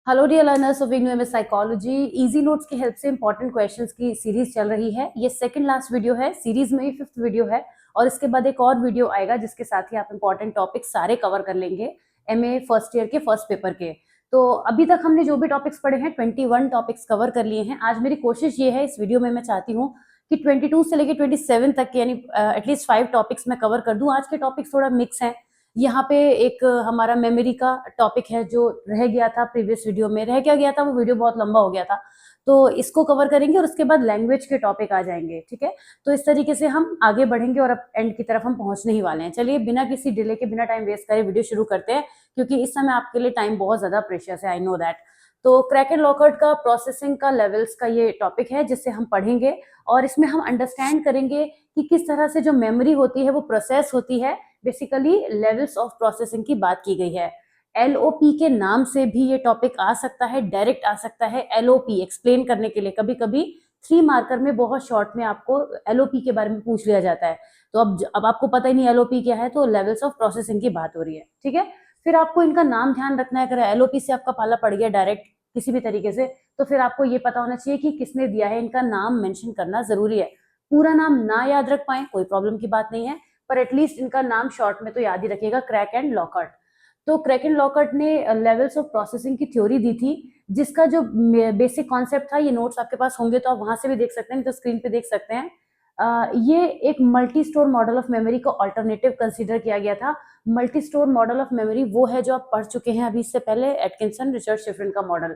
Hello dear learners of IGNOU MS psychology. Easy notes की help से important questions की series चल रही है। ये सेकंड लास्ट वीडियो है, सीरीज में ही फिफ्थ वीडियो है और इसके बाद एक और वीडियो आएगा जिसके साथ ही आप इंपॉर्टेंट टॉपिक सारे कवर कर लेंगे एमए फर्स्ट ईयर के फर्स्ट पेपर के। तो अभी तक हमने जो भी टॉपिक्स पढ़े हैं 21 टॉपिक्स कवर कर लिए हैं। आज मेरी कोशिश ये है इस वीडियो में मैं चाहती हूँ कि 22 से लेकर 27 तक के यानी एटलीस्ट 5 टॉपिक्स मैं कवर कर दूं। आज के टॉपिक्स थोड़ा मिक्स हैं। यहाँ पे एक हमारा मेमोरी का टॉपिक है जो रह गया था प्रीवियस वीडियो में। रह क्या गया था, वो वीडियो बहुत लंबा हो गया था, तो इसको कवर करेंगे और उसके बाद लैंग्वेज के टॉपिक आ जाएंगे। ठीक है, तो इस तरीके से हम आगे बढ़ेंगे और अब एंड की तरफ हम पहुंचने ही वाले हैं। चलिए बिना किसी डिले के, बिना टाइम वेस्ट करे वीडियो शुरू करते हैं, क्योंकि इस समय आपके लिए टाइम बहुत ज्यादा प्रेशियस है, आई नो दैट। तो क्रैक एंड लॉकआउट का प्रोसेसिंग का लेवल्स का ये टॉपिक है जिससे हम पढ़ेंगे और इसमें हम अंडरस्टैंड करेंगे कि किस तरह से जो मेमोरी होती है वो प्रोसेस होती है। बेसिकली लेवल्स ऑफ प्रोसेसिंग की बात की गई है। एलओपी के नाम से भी ये टॉपिक आ सकता है, डायरेक्ट आ सकता है एलओपी एक्सप्लेन करने के लिए। कभी कभी 3 मार्कर में बहुत शॉर्ट में आपको एलओपी के बारे में पूछ लिया जाता है। तो अब आपको पता ही नहीं एलओपी क्या है, तो लेवल्स ऑफ प्रोसेसिंग की बात हो रही है। ठीक है, फिर आपको इनका नाम ध्यान रखना है। अगर एलओपी से आपका पाला पड़ गया डायरेक्ट किसी भी तरीके से, तो फिर आपको ये पता होना चाहिए कि किसने दिया है। इनका नाम मेंशन करना जरूरी है। पूरा नाम ना याद रख पाए कोई प्रॉब्लम की बात नहीं है, पर एटलीस्ट इनका नाम शॉर्ट में तो याद ही रखिएगा, क्रैक एंड लॉकआउट। तो क्रैक एंड लॉकआउट ने लेवल्स ऑफ प्रोसेसिंग की थ्योरी दी थी, जिसका जो बेसिक कॉन्सेप्ट था, ये नोट्स आपके पास होंगे तो आप वहां से भी देख सकते हैं, तो स्क्रीन पे देख सकते हैं। ये एक multi store model of memory को अल्टरनेटिव कंसीडर किया गया था। Multi store model of memory वो है जो आप पढ़ चुके हैं अभी इससे पहले, एटकिंसन रिचर्ड शिफ्रिन का मॉडल।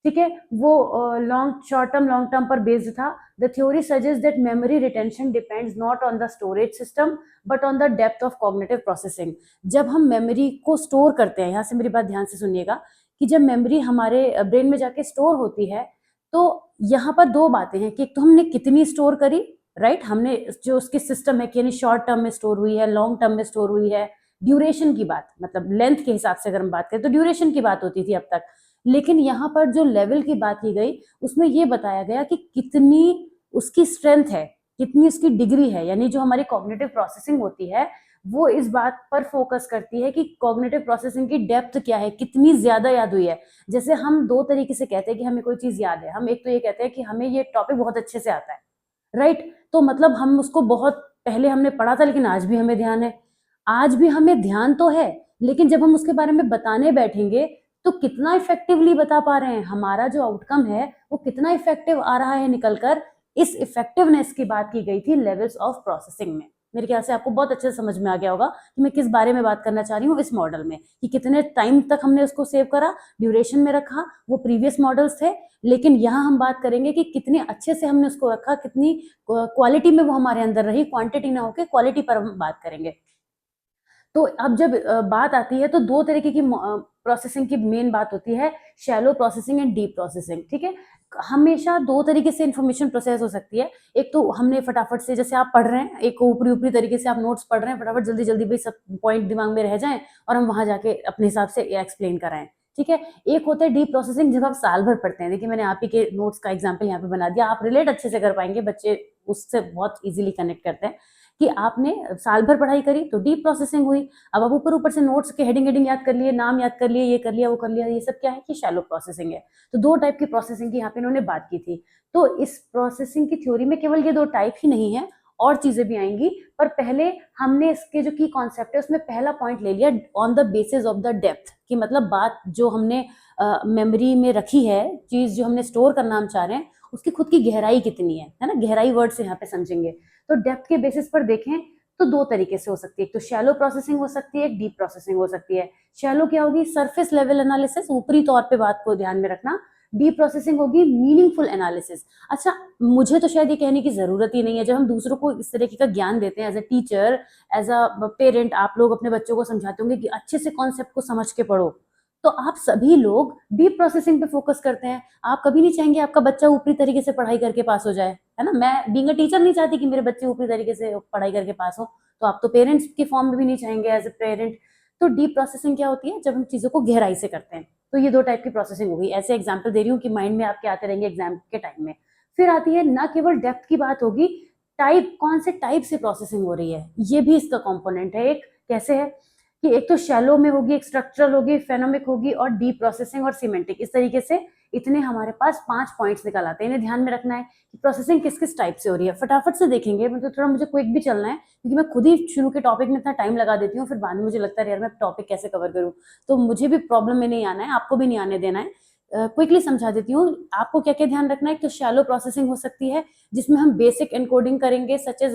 ठीक है, वो शॉर्ट टर्म लॉन्ग टर्म पर बेस्ड था। The theory suggest that memory retention depends not on the storage system but on the depth of cognitive processing. जब हम मेमोरी को स्टोर करते हैं, यहाँ से मेरी बात ध्यान से सुनिएगा, कि जब मेमोरी हमारे ब्रेन में जाके स्टोर होती है तो यहाँ पर दो बातें हैं कि एक तो हमने कितनी स्टोर करी, राइट, हमने जो उसकी सिस्टम है कि यानी शॉर्ट टर्म में स्टोर हुई है, लॉन्ग टर्म में स्टोर हुई है। ड्यूरेशन की बात, मतलब लेंथ के हिसाब से अगर हम बात करें तो ड्यूरेशन की बात होती थी अब तक। लेकिन यहाँ पर जो लेवल की बात की गई उसमें ये बताया गया कि कितनी उसकी स्ट्रेंथ है, कितनी उसकी डिग्री है। यानी जो हमारी कॉग्निटिव प्रोसेसिंग होती है वो इस बात पर फोकस करती है कि कॉग्निटिव प्रोसेसिंग की डेप्थ क्या है, कितनी ज्यादा याद हुई है। जैसे हम दो तरीके से कहते हैं कि हमें कोई चीज याद है। हम एक तो ये कहते हैं कि हमें ये टॉपिक बहुत अच्छे से आता है, राइट, तो मतलब हम उसको बहुत पहले हमने पढ़ा था लेकिन आज भी हमें ध्यान है। आज भी हमें ध्यान तो है, लेकिन जब हम उसके बारे में बताने बैठेंगे तो कितना इफेक्टिवली बता पा रहे हैं, हमारा जो आउटकम है वो कितना इफेक्टिव आ रहा है निकलकर। इस इफेक्टिवनेस की बात की गई थी लेवल्स ऑफ प्रोसेसिंग में। मेरे ख्याल से आपको बहुत अच्छे से समझ में आ गया होगा कि मैं किस बारे में बात करना चाह रही हूँ इस मॉडल में, कि कितने टाइम तक हमने उसको सेव करा, ड्यूरेशन में रखा, वो प्रीवियस मॉडल्स थे। लेकिन यहाँ हम बात करेंगे कि कितने अच्छे से हमने उसको रखा, कितनी क्वालिटी में वो हमारे अंदर रही, क्वांटिटी ना होकर क्वालिटी पर हम बात करेंगे। तो अब जब बात आती है तो दो तरीके की प्रोसेसिंग की मेन बात होती है, shallow processing and deep processing. ठीक है, हमेशा दो तरीके से इंफॉर्मेशन प्रोसेस हो सकती है। एक तो हमने फटाफट से, जैसे आप पढ़ रहे हैं, एक ऊपरी ऊपरी तरीके से आप नोट्स पढ़ रहे हैं, फटाफट जल्दी जल्दी भाई सब पॉइंट दिमाग में रह जाएं और हम वहां जाके अपने हिसाब से एक्सप्लेन कराएं। ठीक है, एक होता है डीप प्रोसेसिंग, जब आप साल भर पढ़ते हैं। देखिए मैंने आप ही के नोट्स का एग्जाम्पल यहाँ पे बना दिया, आप रिलेट अच्छे से कर पाएंगे, बच्चे उससे बहुत इजीली कनेक्ट करते हैं कि आपने साल भर पढ़ाई करी तो डीप प्रोसेसिंग हुई। अब आप ऊपर ऊपर से नोट्स के हेडिंग हेडिंग याद कर लिए, नाम याद कर लिए, ये कर लिया वो कर लिया, ये सब क्या है कि शैलो प्रोसेसिंग है। तो दो टाइप की प्रोसेसिंग की यहाँ पे इन्होंने बात की थी। तो इस प्रोसेसिंग की थ्योरी में केवल ये दो टाइप ही नहीं है, और चीजें भी आएंगी, पर पहले हमने इसके जो की कॉन्सेप्ट है उसमें पहला पॉइंट ले लिया on the basis of the depth, कि मतलब बात जो हमने मेमोरी में रखी है, चीज जो हमने स्टोर करना हम चाह रहे हैं, उसकी खुद की गहराई कितनी है ना, गहराई वर्ड से यहाँ पे समझेंगे। तो डेप्थ के बेसिस पर देखें तो दो तरीके से हो सकती है, एक तो शैलो प्रोसेसिंग हो सकती है, एक डीप प्रोसेसिंग हो सकती है। शैलो क्या होगी, सरफेस लेवल एनालिसिस, ऊपरी तौर पे बात को ध्यान में रखना। डीप प्रोसेसिंग होगी मीनिंगफुल एनालिसिस। अच्छा, मुझे तो शायद ये कहने की जरूरत ही नहीं है, जब हम दूसरों को इस तरीके का ज्ञान देते हैं as a teacher, as a parent, आप लोग अपने बच्चों को समझाते होंगे कि अच्छे से कॉन्सेप्ट को समझ के पढ़ो, तो आप सभी लोग डीप प्रोसेसिंग पे फोकस करते हैं। आप कभी नहीं चाहेंगे आपका बच्चा ऊपरी तरीके से पढ़ाई करके पास हो जाए, है ना। मैं बीइंग अ टीचर नहीं चाहती कि मेरे बच्चे ऊपरी तरीके से पढ़ाई करके पास हो, तो आप तो पेरेंट्स के फॉर्म में भी नहीं चाहेंगे एज ए पेरेंट। तो डीप प्रोसेसिंग क्या होती है, जब हम चीजों को गहराई से करते हैं। तो ये दो टाइप की प्रोसेसिंग होगी, ऐसे एग्जाम्पल दे रही हूँ कि माइंड में आपके आते रहेंगे एग्जाम के टाइम में। फिर आती है, ना केवल डेप्थ की बात होगी, टाइप, कौन से टाइप से प्रोसेसिंग हो रही है, ये भी इसका कॉम्पोनेंट है एक। कैसे है कि एक तो शैलो में होगी, एक स्ट्रक्चरल होगी, फेनोमिक होगी और डीप प्रोसेसिंग और सीमेंटिक। इस तरीके से इतने हमारे पास 5 पॉइंट्स निकल आते हैं। इन्हें ध्यान में रखना है कि प्रोसेसिंग किस किस टाइप से हो रही है। फटाफट से देखेंगे, मतलब थोड़ा मुझे क्विक भी चलना है क्योंकि मैं खुद ही शुरू के टॉपिक में इतना टाइम लगा देती हूँ, फिर बाद में मुझे लगता है यार मैं टॉपिक कैसे कवर करूँ। तो मुझे भी प्रॉब्लम में नहीं आना है, आपको भी नहीं आने देना है। क्विकली समझा देती हूँ आपको क्या क्या ध्यान रखना है। तो शैलो प्रोसेसिंग हो सकती है जिसमें हम बेसिक एनकोडिंग करेंगे, such as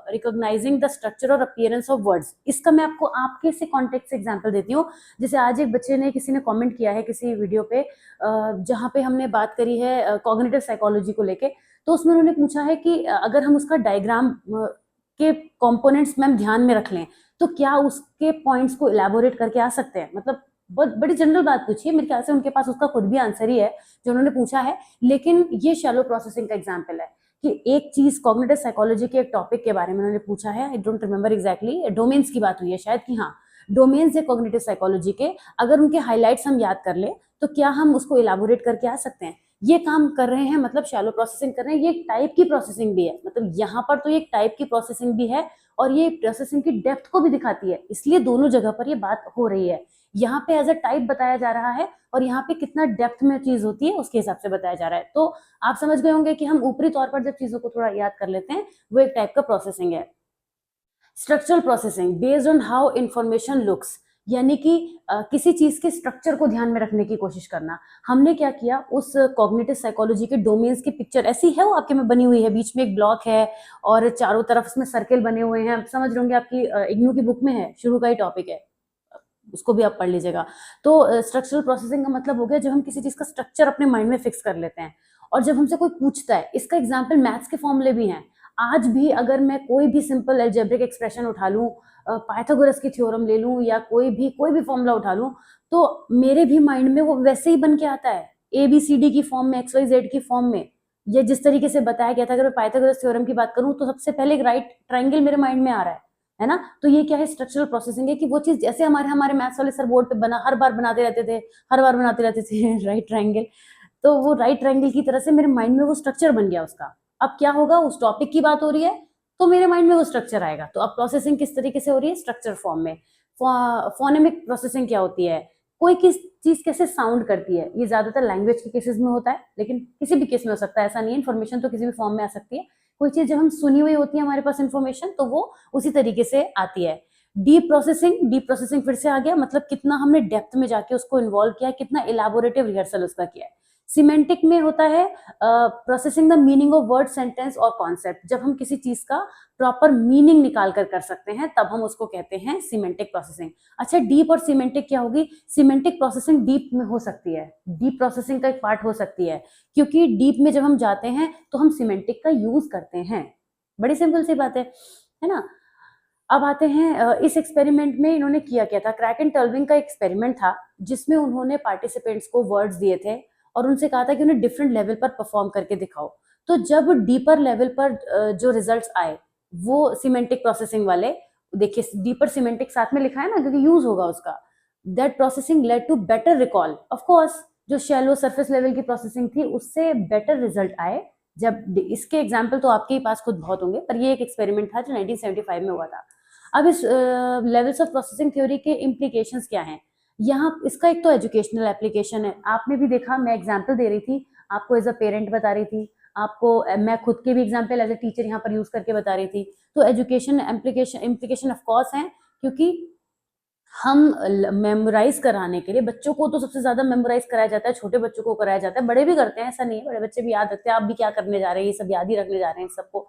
recognizing the structure और अपीयरेंस ऑफ वर्ड्स। इसका मैं आपको आपके से कॉन्टेक्स्ट से एग्जांपल देती हूँ। जैसे आज एक बच्चे ने, किसी ने कमेंट किया है किसी वीडियो पे जहाँ पे हमने बात करी है कॉग्निटिव साइकोलॉजी को लेके, तो उसमें उन्होंने पूछा है कि अगर हम उसका डायग्राम के कंपोनेंट्स मैम ध्यान में रख लें तो क्या उसके पॉइंट्स को इलेबोरेट करके आ सकते हैं। मतलब बहुत बड़ी जनरल बात पूछी है, मेरे ख्याल से उनके पास उसका खुद भी आंसर ही है जो उन्होंने पूछा है। लेकिन ये शैलो प्रोसेसिंग का एग्जांपल है कि एक चीज कॉग्निटिव साइकोलॉजी के एक टॉपिक के बारे में उन्होंने पूछा है। I don't remember exactly, domains की बात हुई है शायद कि हाँ, डोमेन्स है कॉग्निटिव साइकोलॉजी के, अगर उनके हाईलाइट्स हम याद कर लें तो क्या हम उसको इलाबोरेट करके आ सकते हैं। ये काम कर रहे हैं, मतलब शैलो प्रोसेसिंग कर रहे हैं। ये एक टाइप की प्रोसेसिंग भी है, मतलब यहाँ पर तो एक टाइप की प्रोसेसिंग भी है और ये प्रोसेसिंग की डेप्थ को भी दिखाती है, इसलिए दोनों जगह पर ये बात हो रही है। यहाँ पे एज अ टाइप बताया जा रहा है और यहाँ पे कितना डेप्थ में चीज होती है उसके हिसाब से बताया जा रहा है। तो आप समझ गए होंगे कि हम ऊपरी तौर पर जब चीजों को थोड़ा याद कर लेते हैं वो एक टाइप का प्रोसेसिंग है। Structural processing based on how information looks, यानी कि किसी चीज के स्ट्रक्चर को ध्यान में रखने की कोशिश करना। हमने क्या किया, उस कॉग्निटिव साइकोलॉजी के डोमेन्स की पिक्चर ऐसी है, वो आपके में बनी हुई है, बीच में एक ब्लॉक है और चारों तरफ इसमें सर्किल बने हुए हैं। आप समझ रहे होंगे, आपकी इग्नू की बुक में है, शुरू का ही टॉपिक है, उसको भी आप पढ़ लीजिएगा। तो स्ट्रक्चरल प्रोसेसिंग का मतलब हो गया जब हम किसी चीज का स्ट्रक्चर अपने माइंड में फिक्स कर लेते हैं। और जब हमसे कोई पूछता है, इसका एग्जाम्पल मैथ्स के फॉर्मूले भी हैं। आज भी अगर मैं कोई भी सिंपल एल्जेब्रिक एक्सप्रेशन उठा लूं, पाइथागोरस की थ्योरम ले लूं या कोई भी फॉर्मूला उठा लूं, तो मेरे भी माइंड में वो वैसे ही बन के आता है, ए बी सी डी की फॉर्म में, एक्स वाई जेड की फॉर्म में। ये जिस तरीके से बताया गया था, अगर मैं पाइथागोरस थ्योरम की बात करूं तो सबसे पहले एक राइट ट्रायंगल मेरे माइंड में आ रहा है ना। तो ये क्या है, स्ट्रक्चरल प्रोसेसिंग है कि वो चीज जैसे हमारे हमारे मैथ्स वाले सर बोर्ड पे बना हर बार बनाते रहते थे, हर बार बनाते रहते थे राइट ट्रायंगल, तो वो राइट ट्रायंगल की तरह से मेरे माइंड में वो स्ट्रक्चर बन गया उसका। अब क्या होगा, उस टॉपिक की बात हो रही है तो मेरे माइंड में वो स्ट्रक्चर आएगा। तो अब प्रोसेसिंग किस तरीके से हो रही है, स्ट्रक्चर फॉर्म में। फोनेमिक प्रोसेसिंग क्या होती है, कोई किस चीज कैसे साउंड करती है, ये ज्यादातर लैंग्वेज के केसेस में होता है, लेकिन किसी भी केस में हो सकता है, ऐसा नहीं है। इन्फॉर्मेशन तो किसी भी फॉर्म में आ सकती है। कोई चीज जब हम सुनी हुई होती है हमारे पास इन्फॉर्मेशन, तो वो उसी तरीके से आती है। डीप प्रोसेसिंग फिर से आ गया, मतलब कितना हमने डेप्थ में जाके उसको इन्वॉल्व किया है, कितना इलाबोरेटिव रिहर्सल उसका किया है। सिमेंटिक में होता है processing the meaning of word, sentence और कॉन्सेप्ट। जब हम किसी चीज का प्रॉपर मीनिंग निकाल कर सकते हैं तब हम उसको कहते हैं सिमेंटिक प्रोसेसिंग। अच्छा, डीप और सिमेंटिक क्या होगी, सिमेंटिक प्रोसेसिंग डीप में हो सकती है, डीप प्रोसेसिंग का एक पार्ट हो सकती है, क्योंकि डीप में जब हम जाते हैं तो हम सिमेंटिक का यूज करते हैं। बड़ी सिंपल सी बात है ना। अब आते हैं इस एक्सपेरिमेंट में इन्होंने किया क्या था, क्रैक एंड टर्विंग का एक्सपेरिमेंट था जिसमें उन्होंने पार्टिसिपेंट्स को वर्ड्स दिए थे और उनसे कहा था कि उन्हें डिफरेंट लेवल पर परफॉर्म करके दिखाओ। तो जब डीपर लेवल पर जो रिजल्ट्स आए वो सिमेंटिक प्रोसेसिंग वाले, देखिए डीपर सिमेंटिक साथ में लिखा है ना क्योंकि यूज होगा उसका। That processing led to better recall, of course जो शैलो सरफेस लेवल की प्रोसेसिंग थी उससे बेटर रिजल्ट आए। जब इसके एग्जाम्पल तो आपके ही पास खुद बहुत होंगे, पर ये एक एक्सपेरिमेंट था जो 1975 में हुआ था। अब इस लेवल्स ऑफ प्रोसेसिंग थ्योरी के इम्प्लीकेशंस क्या हैं, यहाँ इसका एक तो एजुकेशनल एप्लीकेशन है। आपने भी देखा, मैं एग्जांपल दे रही थी आपको, एज अ पेरेंट बता रही थी आपको, मैं खुद के भी एग्जांपल एज अ टीचर यहाँ पर यूज करके बता रही थी। तो एजुकेशन इम्प्लीकेशन ऑफ कोर्स है, क्योंकि हम मेमोराइज कराने के लिए, बच्चों को तो सबसे ज्यादा मेमोराइज कराया जाता है, छोटे बच्चों को कराया जाता है, बड़े भी करते हैं, ऐसा नहीं है, बड़े बच्चे भी याद रखते हैं। आप भी क्या करने जा रहे हैं, ये सब याद ही रखने जा रहे हैं सबको,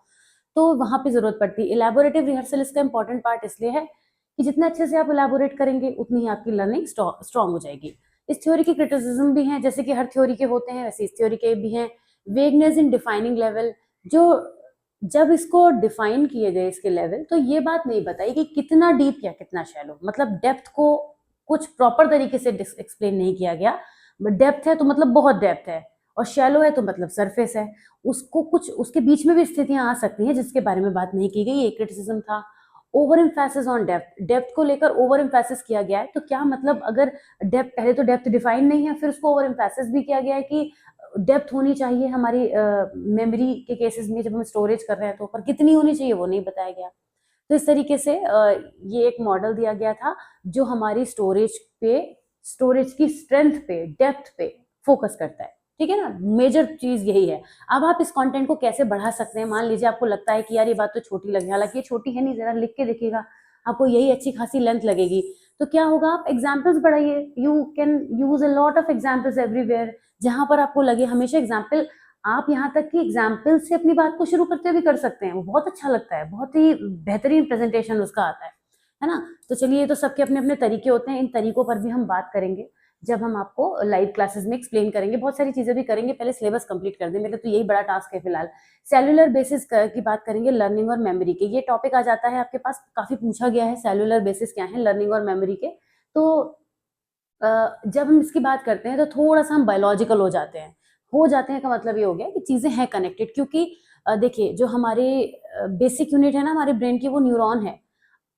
तो वहां पे जरूरत पड़ती है। इलेबोरेटिव रिहर्सल इसका इंपॉर्टेंट पार्ट इसलिए है कि जितना अच्छे से आप इलेबोरेट करेंगे उतनी ही आपकी लर्निंग स्ट्रांग हो जाएगी। इस थ्योरी की क्रिटिसिज्म भी है, जैसे कि हर थ्योरी के होते हैं वैसे इस थ्योरी के भी हैं। वेगनेस इन डिफाइनिंग लेवल, जो जब इसको डिफाइन किए गए इसके लेवल, तो ये बात नहीं बताई कि कितना डीप या कितना शैलो, मतलब डेप्थ को कुछ प्रॉपर तरीके से एक्सप्लेन नहीं किया गया। डेप्थ है तो मतलब बहुत डेप्थ है, और शैलो है तो मतलब सरफेस है। उसको कुछ उसके बीच में भी स्थितियां आ सकती हैं जिसके बारे में बात नहीं की गई, ये क्रिटिसिज्म था। Over emphasis on depth, depth को लेकर ओवर एम्फेसिस किया गया है, तो क्या मतलब, अगर डेप्थ, पहले तो डेप्थ डिफाइन नहीं है, फिर उसको ओवर एम्फेसिस भी किया गया है कि डेप्थ होनी चाहिए हमारी मेमोरी के केसेस में जब हम स्टोरेज कर रहे हैं तो, पर कितनी होनी चाहिए वो नहीं बताया गया। तो इस तरीके से ये एक मॉडल दिया गया था जो हमारी स्टोरेज की स्ट्रेंथ पे, डेप्थ पे फोकस करता है, ठीक है ना। मेजर चीज यही है। अब आप इस कंटेंट को कैसे बढ़ा सकते हैं, मान लीजिए आपको लगता है कि यार ये बात तो छोटी लगी, हालांकि ये छोटी है नहीं, जरा लिख के देखिएगा आपको यही अच्छी खासी लेंथ लगेगी। तो क्या होगा, आप एग्जाम्पल्स बढ़ाइए, you can use a lot of examples everywhere, जहां पर आपको लगे। हमेशा एग्जाम्पल, आप यहाँ तक कि एग्जाम्पल से अपनी बात को शुरू करते हुए कर सकते हैं, वो बहुत अच्छा लगता है, बहुत ही बेहतरीन प्रेजेंटेशन उसका आता है ना। तो चलिए, ये तो सबके अपने अपने तरीके होते हैं, इन तरीकों पर भी हम बात करेंगे जब हम आपको लाइव क्लासेस में एक्सप्लेन करेंगे, बहुत सारी चीजें भी करेंगे। पहले सिलेबस कंप्लीट कर दें, मेरा तो यही बड़ा टास्क है फिलहाल। सेलुलर बेसिस की बात करेंगे, लर्निंग और मेमोरी के, ये टॉपिक आ जाता है आपके पास, काफी पूछा गया है, सेलुलर बेसिस क्या है, लर्निंग और मेमोरी के। तो जब हम इसकी बात करते हैं तो थोड़ा सा हम बायोलॉजिकल हो जाते हैं का मतलब ये हो गया कि चीजें हैं कनेक्टेड, क्योंकि देखिए जो हमारे बेसिक यूनिट है ना हमारे ब्रेन की, वो न्यूरॉन है।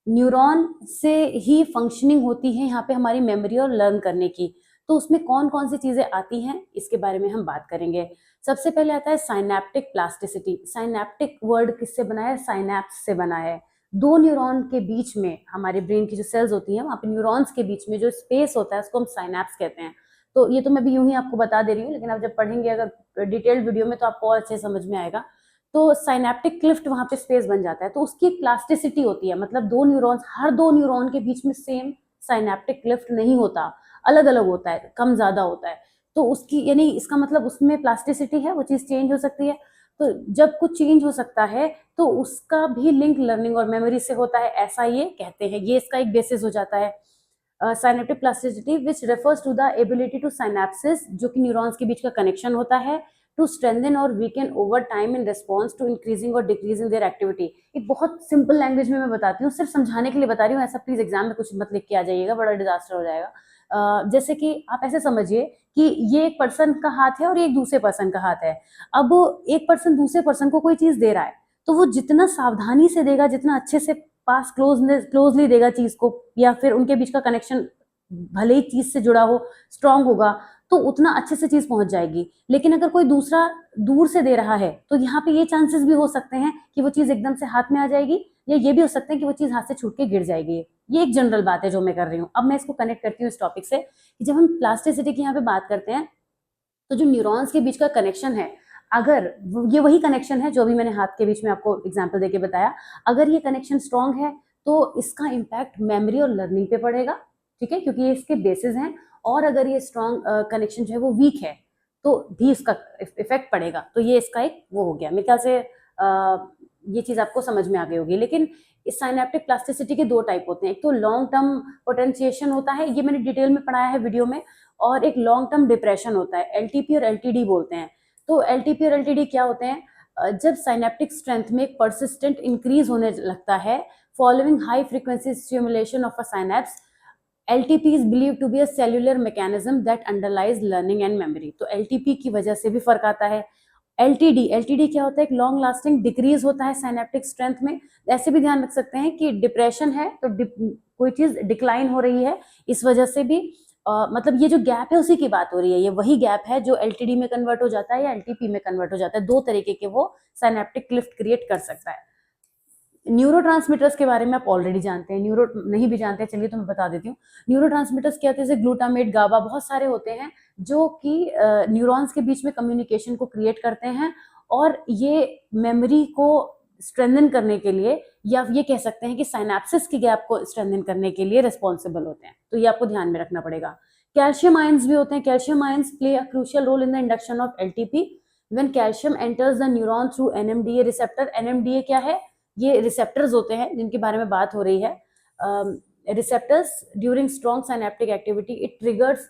न्यूरॉन से ही फंक्शनिंग होती है यहाँ पे हमारी मेमोरी और लर्न करने की। तो उसमें कौन कौन सी चीजें आती हैं, इसके बारे में हम बात करेंगे। सबसे पहले आता है साइनेप्टिक प्लास्टिसिटी। साइनेप्टिक वर्ड किससे बना है, साइनैप्स से बना है। दो न्यूरॉन के बीच में, हमारे ब्रेन की जो सेल्स होती हैं वहां पे न्यूरॉन्स के बीच में जो स्पेस होता है उसको हम साइनैप्स कहते हैं। तो ये तो मैं भी यूं ही आपको बता दे रही हूँ, लेकिन आप जब पढ़ेंगे अगर डिटेल्ड वीडियो में तो आपको और अच्छे समझ में आएगा। तो साइनेप्टिक क्लिफ्ट वहां पे स्पेस बन जाता है, तो उसकी एक प्लास्टिसिटी होती है, मतलब हर दो न्यूरॉन के बीच में सेम साइनेप्टिक क्लिफ्ट नहीं होता, अलग अलग होता है, कम ज्यादा होता है। तो उसकी यानी इसका मतलब उसमें प्लास्टिसिटी है, वो चीज चेंज हो सकती है। तो जब कुछ चेंज हो सकता है तो उसका भी लिंक लर्निंग और मेमोरी से होता है, ऐसा ये कहते हैं, ये इसका एक बेसिस हो जाता है। Synaptic plasticity which refers to the ability to synapses, जो कि न्यूरॉन्स के बीच का कनेक्शन होता है, टू स्ट्रेंथन और weaken over time in response to increasing और डिक्रीजिंग देयर एक्टिविटी। एक बहुत सिंपल लैंग्वेज में मैं बताती हूँ, सिर्फ समझाने के लिए बता रही हूँ, ऐसा प्लीज एग्जाम में कुछ मत लिख के आ जाइएगा, बड़ा डिजास्टर हो जाएगा। जैसे कि आप ऐसे समझिए कि ये एक पर्सन का हाथ है और ये एक दूसरे पर्सन का हाथ है। अब एक पर्सन दूसरे पर्सन को कोई चीज दे रहा है, तो वो जितना सावधानी से देगा, जितना अच्छे से पास क्लोजली देगा चीज को, या फिर उनके बीच का कनेक्शन भले ही चीज से जुड़ा हो, स्ट्रांग होगा, तो उतना अच्छे से चीज पहुंच जाएगी। लेकिन अगर कोई दूसरा दूर से दे रहा है तो यहाँ पे ये चांसेस भी हो सकते हैं कि वो चीज एकदम से हाथ में आ जाएगी, या ये भी हो सकता है कि वो चीज हाथ से छूट के गिर जाएगी। ये एक जनरल बात है जो मैं कर रही हूँ। अब मैं इसको कनेक्ट करती हूँ इस टॉपिक से कि जब हम प्लास्टिसिटी की यहाँ पे बात करते हैं, तो जो न्यूरॉन्स के बीच का कनेक्शन है, अगर ये वही कनेक्शन है जो भी मैंने हाथ के बीच में आपको एग्जांपल देके बताया, अगर ये कनेक्शन स्ट्रांग है तो इसका इम्पैक्ट मेमोरी और लर्निंग पे पड़ेगा, ठीक है, क्योंकि ये इसके बेसिस हैं। और अगर ये स्ट्रांग कनेक्शन जो है वो वीक है तो भी इसका इफेक्ट पड़ेगा। तो ये इसका एक वो हो गया, मेरे ख्याल से ये चीज आपको समझ में आ गई होगी। लेकिन इस साइनेप्टिक प्लास्टिसिटी के दो टाइप होते हैं, एक तो लॉन्ग टर्म पोटेंशिएशन होता है, ये मैंने डिटेल में पढ़ाया है वीडियो में, और एक लॉन्ग टर्म डिप्रेशन होता है, एलटीपी और एलटीडी बोलते हैं। तो एलटीपी और एलटीडी क्या होते हैं, जब साइनेप्टिक स्ट्रेंथ में एक परसिस्टेंट इंक्रीज होने लगता है following high frequency stimulation of a synapse, LTP is believed to be a cellular mechanism that underlies learning and memory। तो LTP की वजह से भी फर्क आता है। LTD क्या होता है, एक लॉन्ग लास्टिंग डिक्रीज होता है साइनेप्टिक स्ट्रेंथ में। ऐसे भी ध्यान रख सकते हैं कि डिप्रेशन है तो कोई चीज डिक्लाइन हो रही है, इस वजह से भी मतलब ये जो गैप है उसी की बात हो रही है, ये वही गैप है जो LTD में कन्वर्ट हो जाता है या LTP में कन्वर्ट हो जाता है। दो तरीके के वो साइनेप्टिक क्लिफ्ट क्रिएट कर सकता है। न्यूरोट्रांसमीटर्स के बारे में आप ऑलरेडी जानते हैं, न्यूरो नहीं भी जानते हैं चलिए तो मैं बता देती हूँ। न्यूरोट्रांसमीटर्स क्या होते हैं, जैसे ग्लूटामेट, गाबा, बहुत सारे होते हैं जो कि न्यूरॉन्स के बीच में कम्युनिकेशन को क्रिएट करते हैं, और ये मेमोरी को स्ट्रेंथन करने के लिए, या ये कह सकते हैं कि साइनेप्सिस की गैप को स्ट्रेंथन करने के लिए रिस्पॉन्सिबल होते हैं। तो ये आपको ध्यान में रखना पड़ेगा। कैल्शियम आयंस भी होते हैं। Calcium ions play a crucial role in the induction of LTP when calcium enters the neuron through NMDA receptor. NMDA क्या है, ये रिसेप्टर्स होते हैं जिनके बारे में बात हो रही है। Receptors during strong synaptic activity it triggers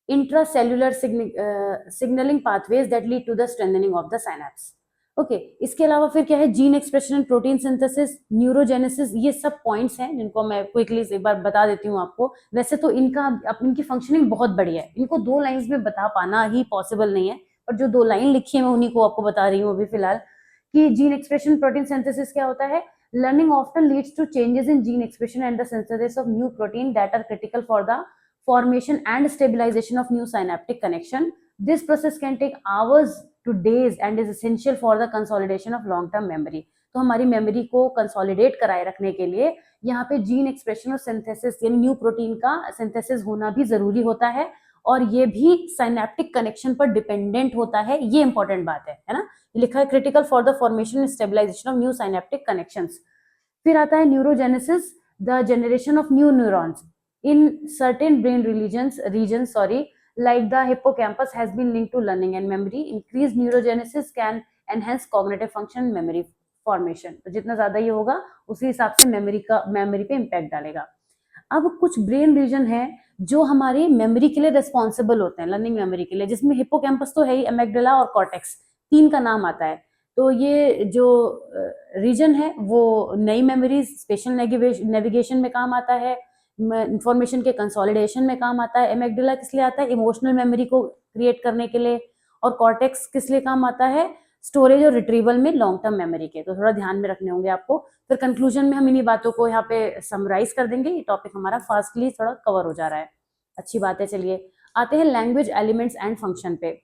intracellular signaling pathways that lead to the strengthening of the synapse. Okay, इसके अलावा फिर क्या है, gene expression and protein synthesis, neurogenesis, ये सब पॉइंट्स हैं जिनको मैं क्विकली एक बार बता देती हूँ आपको। वैसे तो इनकी फंक्शनिंग बहुत बड़ी है, इनको 2 लाइंस में बता पाना ही पॉसिबल नहीं है, पर जो 2 लाइन लिखी है मैं उन्हीं को आपको बता रही हूँ अभी फिलहाल। कि जीन एक्सप्रेशन प्रोटीन सिंथेसिस क्या होता है, learning often leads to changes in gene expression and the synthesis of new protein that are critical for the formation and stabilization of new synaptic connection. This process can take hours to days and is essential for the consolidation of long term memory। तो हमारी memory को consolidate कराए रखने के लिए यहाँ पे gene expression और सिंथेसिस यानी न्यू प्रोटीन का सिंथेसिस होना भी जरूरी होता है, और ये भी साइनेप्टिक कनेक्शन पर डिपेंडेंट होता है। ये इंपॉर्टेंट बात है ना। लिखा है critical for the formation and stabilization of new synaptic connections. फिर आता है neurogenesis, the generation of new neurons in certain brain regions, like the hippocampus has been linked to learning and memory. Increased neurogenesis can enhance cognitive function and memory formation. तो जितना ज्यादा ये होगा उसी हिसाब से मेमोरी पे इम्पैक्ट डालेगा। अब कुछ ब्रेन रीजन है जो हमारी मेमोरी के लिए रिस्पॉन्सिबल होते हैं, लर्निंग मेमोरी के लिए, जिसमें हिप्पोकैम्पस तो है ही, एमिगडाला और कॉर्टेक्स, तीन का नाम आता है। तो ये जो रीजन है वो नई मेमोरीज, स्पेशल नेविगेशन में काम आता है, इंफॉर्मेशन के कंसोलिडेशन में काम आता है। एमिगडाला किस लिए आता है? इमोशनल मेमोरी को क्रिएट करने के लिए। और कॉर्टेक्स किस लिए काम आता है? स्टोरेज और रिट्रीवल में लॉन्ग टर्म मेमोरी के। तो थोड़ा ध्यान में रखने होंगे आपको। फिर कंक्लूजन में हम इन्हीं बातों को यहाँ पे समराइज कर देंगे। ये टॉपिक हमारा फास्टली थोड़ा कवर हो जा रहा है, अच्छी बात है। चलिए आते हैं लैंग्वेज एलिमेंट्स एंड फंक्शन पे।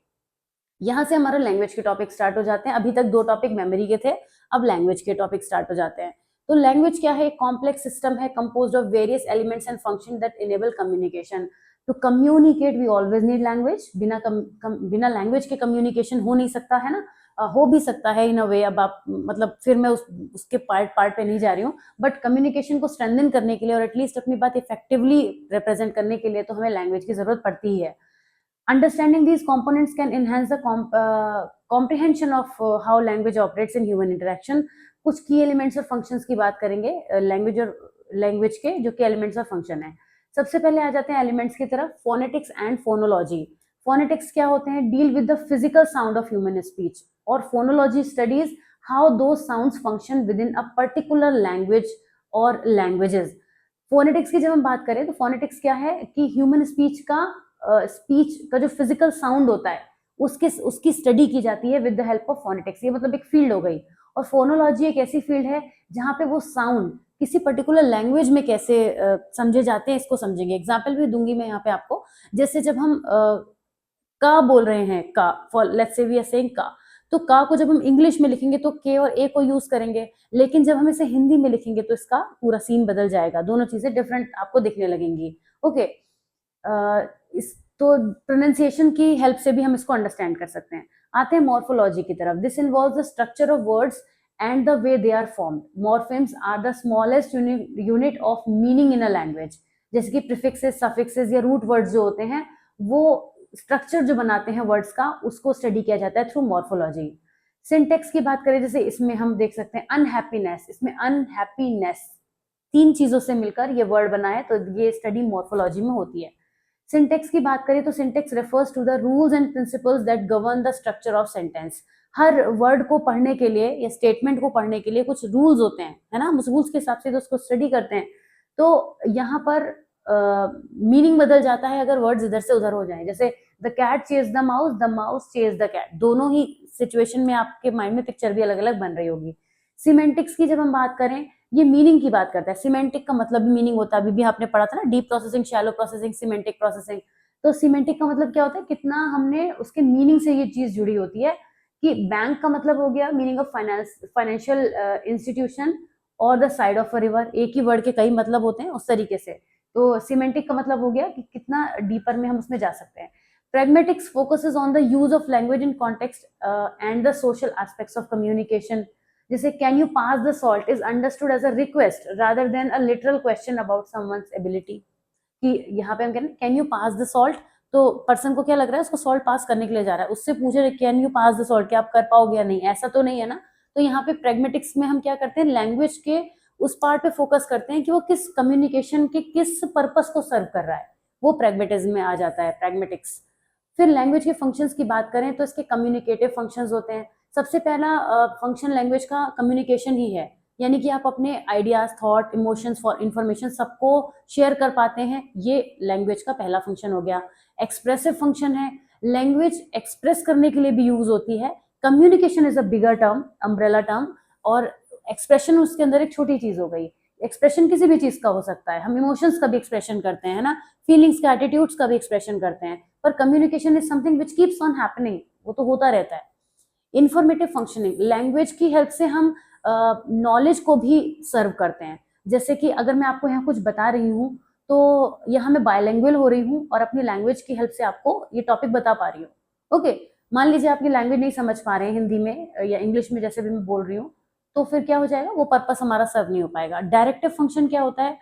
यहाँ से हमारा लैंग्वेज के टॉपिक स्टार्ट हो जाते हैं। अभी तक दो टॉपिक मेमोरी के थे, अब लैंग्वेज के टॉपिक स्टार्ट हो जाते हैं। तो लैंग्वेज क्या है? एक कॉम्प्लेक्स सिस्टम है composed of various elements and function that enable communication. To communicate we always need language. बिना लैंग्वेज के कम्युनिकेशन हो नहीं सकता, है ना। हो भी सकता है इन अ वे। अब आप मतलब फिर मैं उसके पार्ट पे नहीं जा रही हूँ, बट कम्युनिकेशन को स्ट्रेंथन करने के लिए और एटलीस्ट अपनी बात इफेक्टिवली रिप्रेजेंट करने के लिए तो हमें लैंग्वेज की जरूरत पड़ती ही है। Understanding these components can enhance the comprehension of how language operates in human interaction. कुछ की एलिमेंट्स और फंक्शंस की बात करेंगे लैंग्वेज के, जो कि एलिमेंट्स और फंक्शन है। सबसे पहले आ जाते हैं एलिमेंट्स की तरफ, फोनेटिक्स एंड फोनोलॉजी। फोनेटिक्स क्या होते हैं? Deal with the physical sound of human speech. और फोनोलॉजी स्टडीज हाउ दो sounds function with in a particular language और लैंग्वेजेस। फोनेटिक्स की जब हम बात करें तो फोनेटिक्स क्या है कि ह्यूमन स्पीच का जो फिजिकल साउंड होता है उसकी स्टडी की जाती है with the help of phonetics. ये मतलब एक फील्ड हो गई। और फोनोलॉजी एक ऐसी फील्ड है जहाँ पे वो साउंड किसी पर्टिकुलर लैंग्वेज में कैसे समझे जाते हैं, इसको समझेंगे। एग्जाम्पल भी दूंगी मैं यहाँ पे आपको। जैसे जब हम का बोल रहे हैं, का for let's say we are saying का, तो का को जब हम इंग्लिश में लिखेंगे तो के और ए को यूज करेंगे, लेकिन जब हम इसे हिंदी में लिखेंगे तो इसका पूरा सीन बदल जाएगा, दोनों चीजें डिफरेंट आपको दिखने लगेंगी। ओके, तो प्रोनाउंसिएशन की हेल्प से भी हम इसको अंडरस्टैंड कर सकते हैं। आते हैं मॉर्फोलॉजी की तरफ। This involves the structure of words and the way they are formed. Morphemes are the smallest unit of meaning in a language. जैसे कि प्रीफिक्सेस, सफिक्सेस या रूट वर्ड्स जो होते हैं, वो स्ट्रक्चर जो बनाते हैं वर्ड्स का, उसको स्टडी किया जाता है थ्रू मॉर्फोलॉजी। सिंटेक्स की बात करें, जैसे इसमें हम देख सकते हैं अनहैप्पीनेस, इसमें अनहैप्पीनेस तीन चीजों से मिलकर ये वर्ड बना है, तो ये स्टडी मॉर्फोलॉजी में होती है। सिंटेक्स की बात करें तो syntax refers to the rules and principles that govern the structure of sentence. हर वर्ड को पढ़ने के लिए या स्टेटमेंट को पढ़ने के लिए कुछ रूल्स होते हैं, है ना। उस रूल्स के हिसाब से तो उसको स्टडी करते हैं। तो यहाँ पर मीनिंग बदल जाता है अगर वर्ड्स इधर से उधर हो जाएं। जैसे the cat chase the mouse chase the cat. दोनों ही सिचुएशन में आपके माइंड में पिक्चर भी अलग अलग बन रही होगी। सिमेंटिक्स की जब हम बात करें, ये मीनिंग की बात करता है। सिमेंटिक का मतलब भी मीनिंग होता है, अभी भी आपने पढ़ा था ना, deep processing, shallow processing, semantic processing. तो सिमेंटिक का मतलब क्या होता है? कितना हमने उसके मीनिंग से ये चीज जुड़ी होती है। कि बैंक का मतलब हो गया मीनिंग ऑफ फाइनेंशियल इंस्टीट्यूशन और the side of a river. एक ही वर्ड के कई मतलब होते हैं, उस तरीके से। तो सिमेंटिक का मतलब हो गया कि कितना डीपर में हम उसमें जा सकते हैं। Pragmatics focuses on the use of language in context and the social aspects of communication. जैसे can you pass the salt is understood as a request rather than a literal question about someone's ability. कि यहाँ पे हम कह रहे हैं can you pass the salt, तो person को क्या लग रहा है, उसको सॉल्ट पास करने के लिए जा रहा है, उससे पूछे रहे can you pass the salt, क्या आप कर पाओगे या नहीं, ऐसा तो नहीं है ना। तो यहाँ पे प्रैग्मेटिक्स में हम क्या करते हैं, लैंग्वेज के उस पार्ट पे फोकस करते हैं कि वो किस कम्युनिकेशन के किस पर्पस को सर्व कर रहा है, वो प्रैग्मेटिज्म में आ जाता है, प्रैग्मेटिक्स। फिर लैंग्वेज के फंक्शंस की बात करें तो इसके कम्युनिकेटिव फंक्शंस होते हैं। सबसे पहला फंक्शन लैंग्वेज का कम्युनिकेशन ही है, यानी कि आप अपने ideas, thought, emotions, for information सबको शेयर कर पाते हैं, ये लैंग्वेज का पहला फंक्शन हो गया। एक्सप्रेसिव फंक्शन है, लैंग्वेज एक्सप्रेस करने के लिए भी यूज होती है। Communication is a bigger term, umbrella term, और एक्सप्रेशन उसके अंदर एक छोटी चीज हो गई। एक्सप्रेशन किसी भी चीज का हो सकता है, हम इमोशंस का भी एक्सप्रेशन करते हैं ना, फीलिंग्स का, एटीट्यूड्स का भी एक्सप्रेशन करते हैं, पर communication is something which keeps on happening, वो तो होता रहता है। इंफॉर्मेटिव फंक्शनिंग, लैंग्वेज की हेल्प से हम नॉलेज को भी सर्व करते हैं। जैसे कि अगर मैं आपको यहाँ कुछ बता रही हूँ तो यहाँ मैं बायलैंग्वेज हो रही हूँ और अपनी लैंग्वेज की हेल्प से आपको ये टॉपिक बता पा रही हूँ। ओके, मान लीजिए आपकी लैंग्वेज नहीं समझ पा रहे हैं हिंदी में या इंग्लिश में, जैसे भी मैं बोल रही हूँ, तो फिर क्या हो जाएगा, वो पर्पस हमारा सर्व नहीं हो पाएगा। डायरेक्टिव फंक्शन क्या होता है?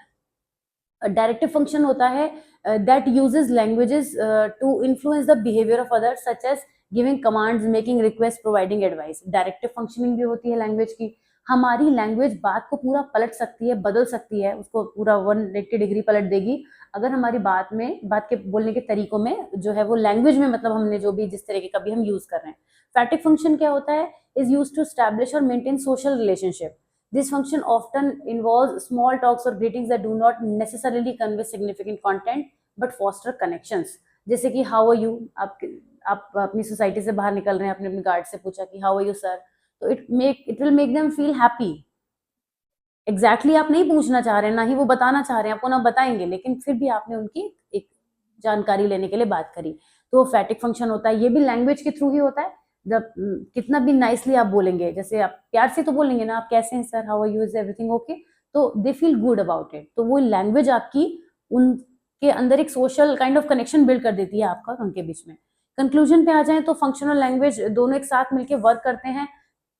डायरेक्टिव फंक्शन होता है that uses languages to influence the behaviour of others such as giving commands, making request, providing advice. Directive functioning भी होती है लैंग्वेज की। हमारी लैंग्वेज बात को पूरा पलट सकती है, बदल सकती है, उसको पूरा 180 डिग्री पलट देगी अगर हमारी बात के बोलने के तरीकों में जो है वो लैंग्वेज में, मतलब हमने जो भी जिस तरीके का भी हम यूज कर रहे हैं। फैटिक फंक्शन क्या होता है? इज यूज टू स्टैब्लिश और maintain social relationship. This function often involves small talks or greetings that do not necessarily convey significant content but foster connections. जैसे कि how are you, आप अपनी सोसाइटी से बाहर निकल रहे हैं, आपने अपने गार्ड से पूछा कि how are you sir, तो it will make them feel happy. Exactly आप नहीं पूछना चाह रहे हैं, ना ही वो बताना चाह रहे हैं, आपको ना बताएंगे, लेकिन फिर भी आपने उनकी एक जानकारी लेने के लिए बात करी, तो फैटिक फंक्शन होता है। ये भी लैंग्वेज के थ्रू ही होता है। जब कितना भी नाइसली आप बोलेंगे, जैसे आप प्यार से तो बोलेंगे ना, आप कैसे हैं sir, how are you, is everything okay, तो they feel good about it. तो वो लैंग्वेज आपकी उनके अंदर एक social kind of connection build कर देती है आपका और उनके बीच में। कंक्लूजन पे आ जाए तो फंक्शनल लैंग्वेज दोनों एक साथ मिलकर वर्क करते हैं,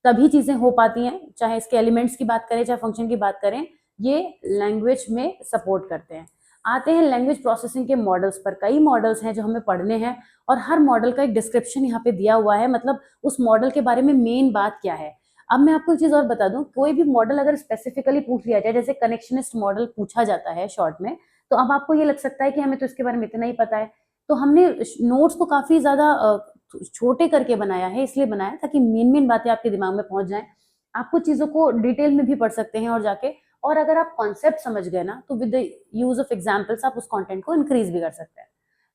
तभी चीजें हो पाती हैं। चाहे इसके एलिमेंट्स की बात करें, चाहे फंक्शन की बात करें, ये लैंग्वेज में सपोर्ट करते हैं। आते हैं लैंग्वेज प्रोसेसिंग के मॉडल्स पर। कई मॉडल्स हैं जो हमें पढ़ने हैं और हर मॉडल का एक डिस्क्रिप्शन यहाँ पे दिया हुआ है, मतलब उस मॉडल के बारे में मेन बात क्या है। अब मैं आपको एक चीज और बता दूं, कोई भी मॉडल अगर स्पेसिफिकली पूछ लिया जाए, जैसे कनेक्शनिस्ट मॉडल पूछा जाता है शॉर्ट में, तो अब आपको ये लग सकता है कि हमें तो इसके बारे में इतना ही पता है। तो हमने नोट्स को काफी ज्यादा छोटे करके बनाया है, इसलिए बनाया ताकि मेन मेन बातें आपके दिमाग में पहुंच जाएं। आप कुछ चीजों को डिटेल में भी पढ़ सकते हैं और जाके, और अगर आप कॉन्सेप्ट समझ गए ना, तो with the use of examples आप उस कंटेंट को इंक्रीज भी कर सकते हैं।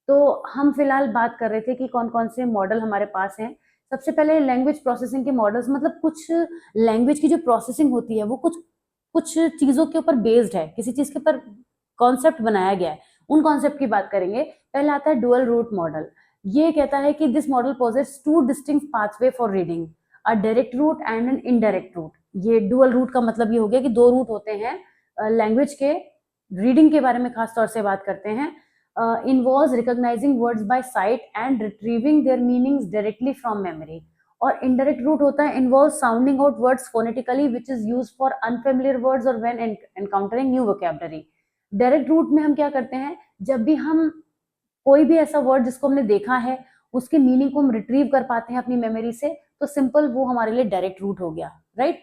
तो हम फिलहाल बात कर रहे थे कि कौन कौन से मॉडल हमारे पास हैं। सबसे पहले लैंग्वेज प्रोसेसिंग के मॉडल्स, मतलब कुछ लैंग्वेज की जो प्रोसेसिंग होती है वो कुछ कुछ चीजों के ऊपर बेस्ड है, किसी चीज के ऊपर कॉन्सेप्ट बनाया गया है, उन कॉन्सेप्ट की बात करेंगे। पहला आता है डुअल रूट मॉडल। ये कहता है कि this model poses two distinct pathway for reading, a direct route and an indirect route. ये डुअल रूट का मतलब ये हो गया कि दो रूट होते हैं लैंग्वेज के। रीडिंग के बारे में खास तौर से बात करते हैं। Involves recognising words by sight and retrieving their meanings directly from memory. और इनडायरेक्ट रूट होता है involve sounding out words phonetically which is used for unfamiliar words और when encountering new vocabulary. Direct route में हम क्या करते हैं, जब भी हम कोई भी ऐसा वर्ड जिसको हमने देखा है उसके मीनिंग को हम रिट्रीव कर पाते हैं अपनी मेमोरी से, तो सिंपल वो हमारे लिए डायरेक्ट रूट हो गया, राइट।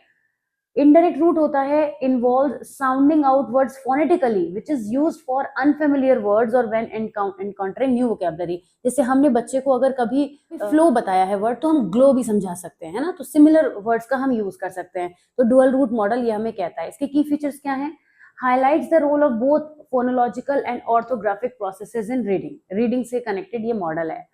इनडायरेक्ट रूट होता है involve sounding out words phonetically which is used for unfamiliar words और व्हेन एनकाउंटरिंग न्यू वोकैबुलरी। जैसे हमने बच्चे को अगर कभी फ्लो बताया है वर्ड, तो हम ग्लो भी समझा सकते हैं ना, तो सिमिलर वर्ड्स का हम यूज कर सकते हैं। तो डुअल रूट मॉडल ये हमें कहता है। इसके की फीचर्स क्या हैं? Highlights the role of both phonological and orthographic processes in reading. Reading से कनेक्टेड ये मॉडल है।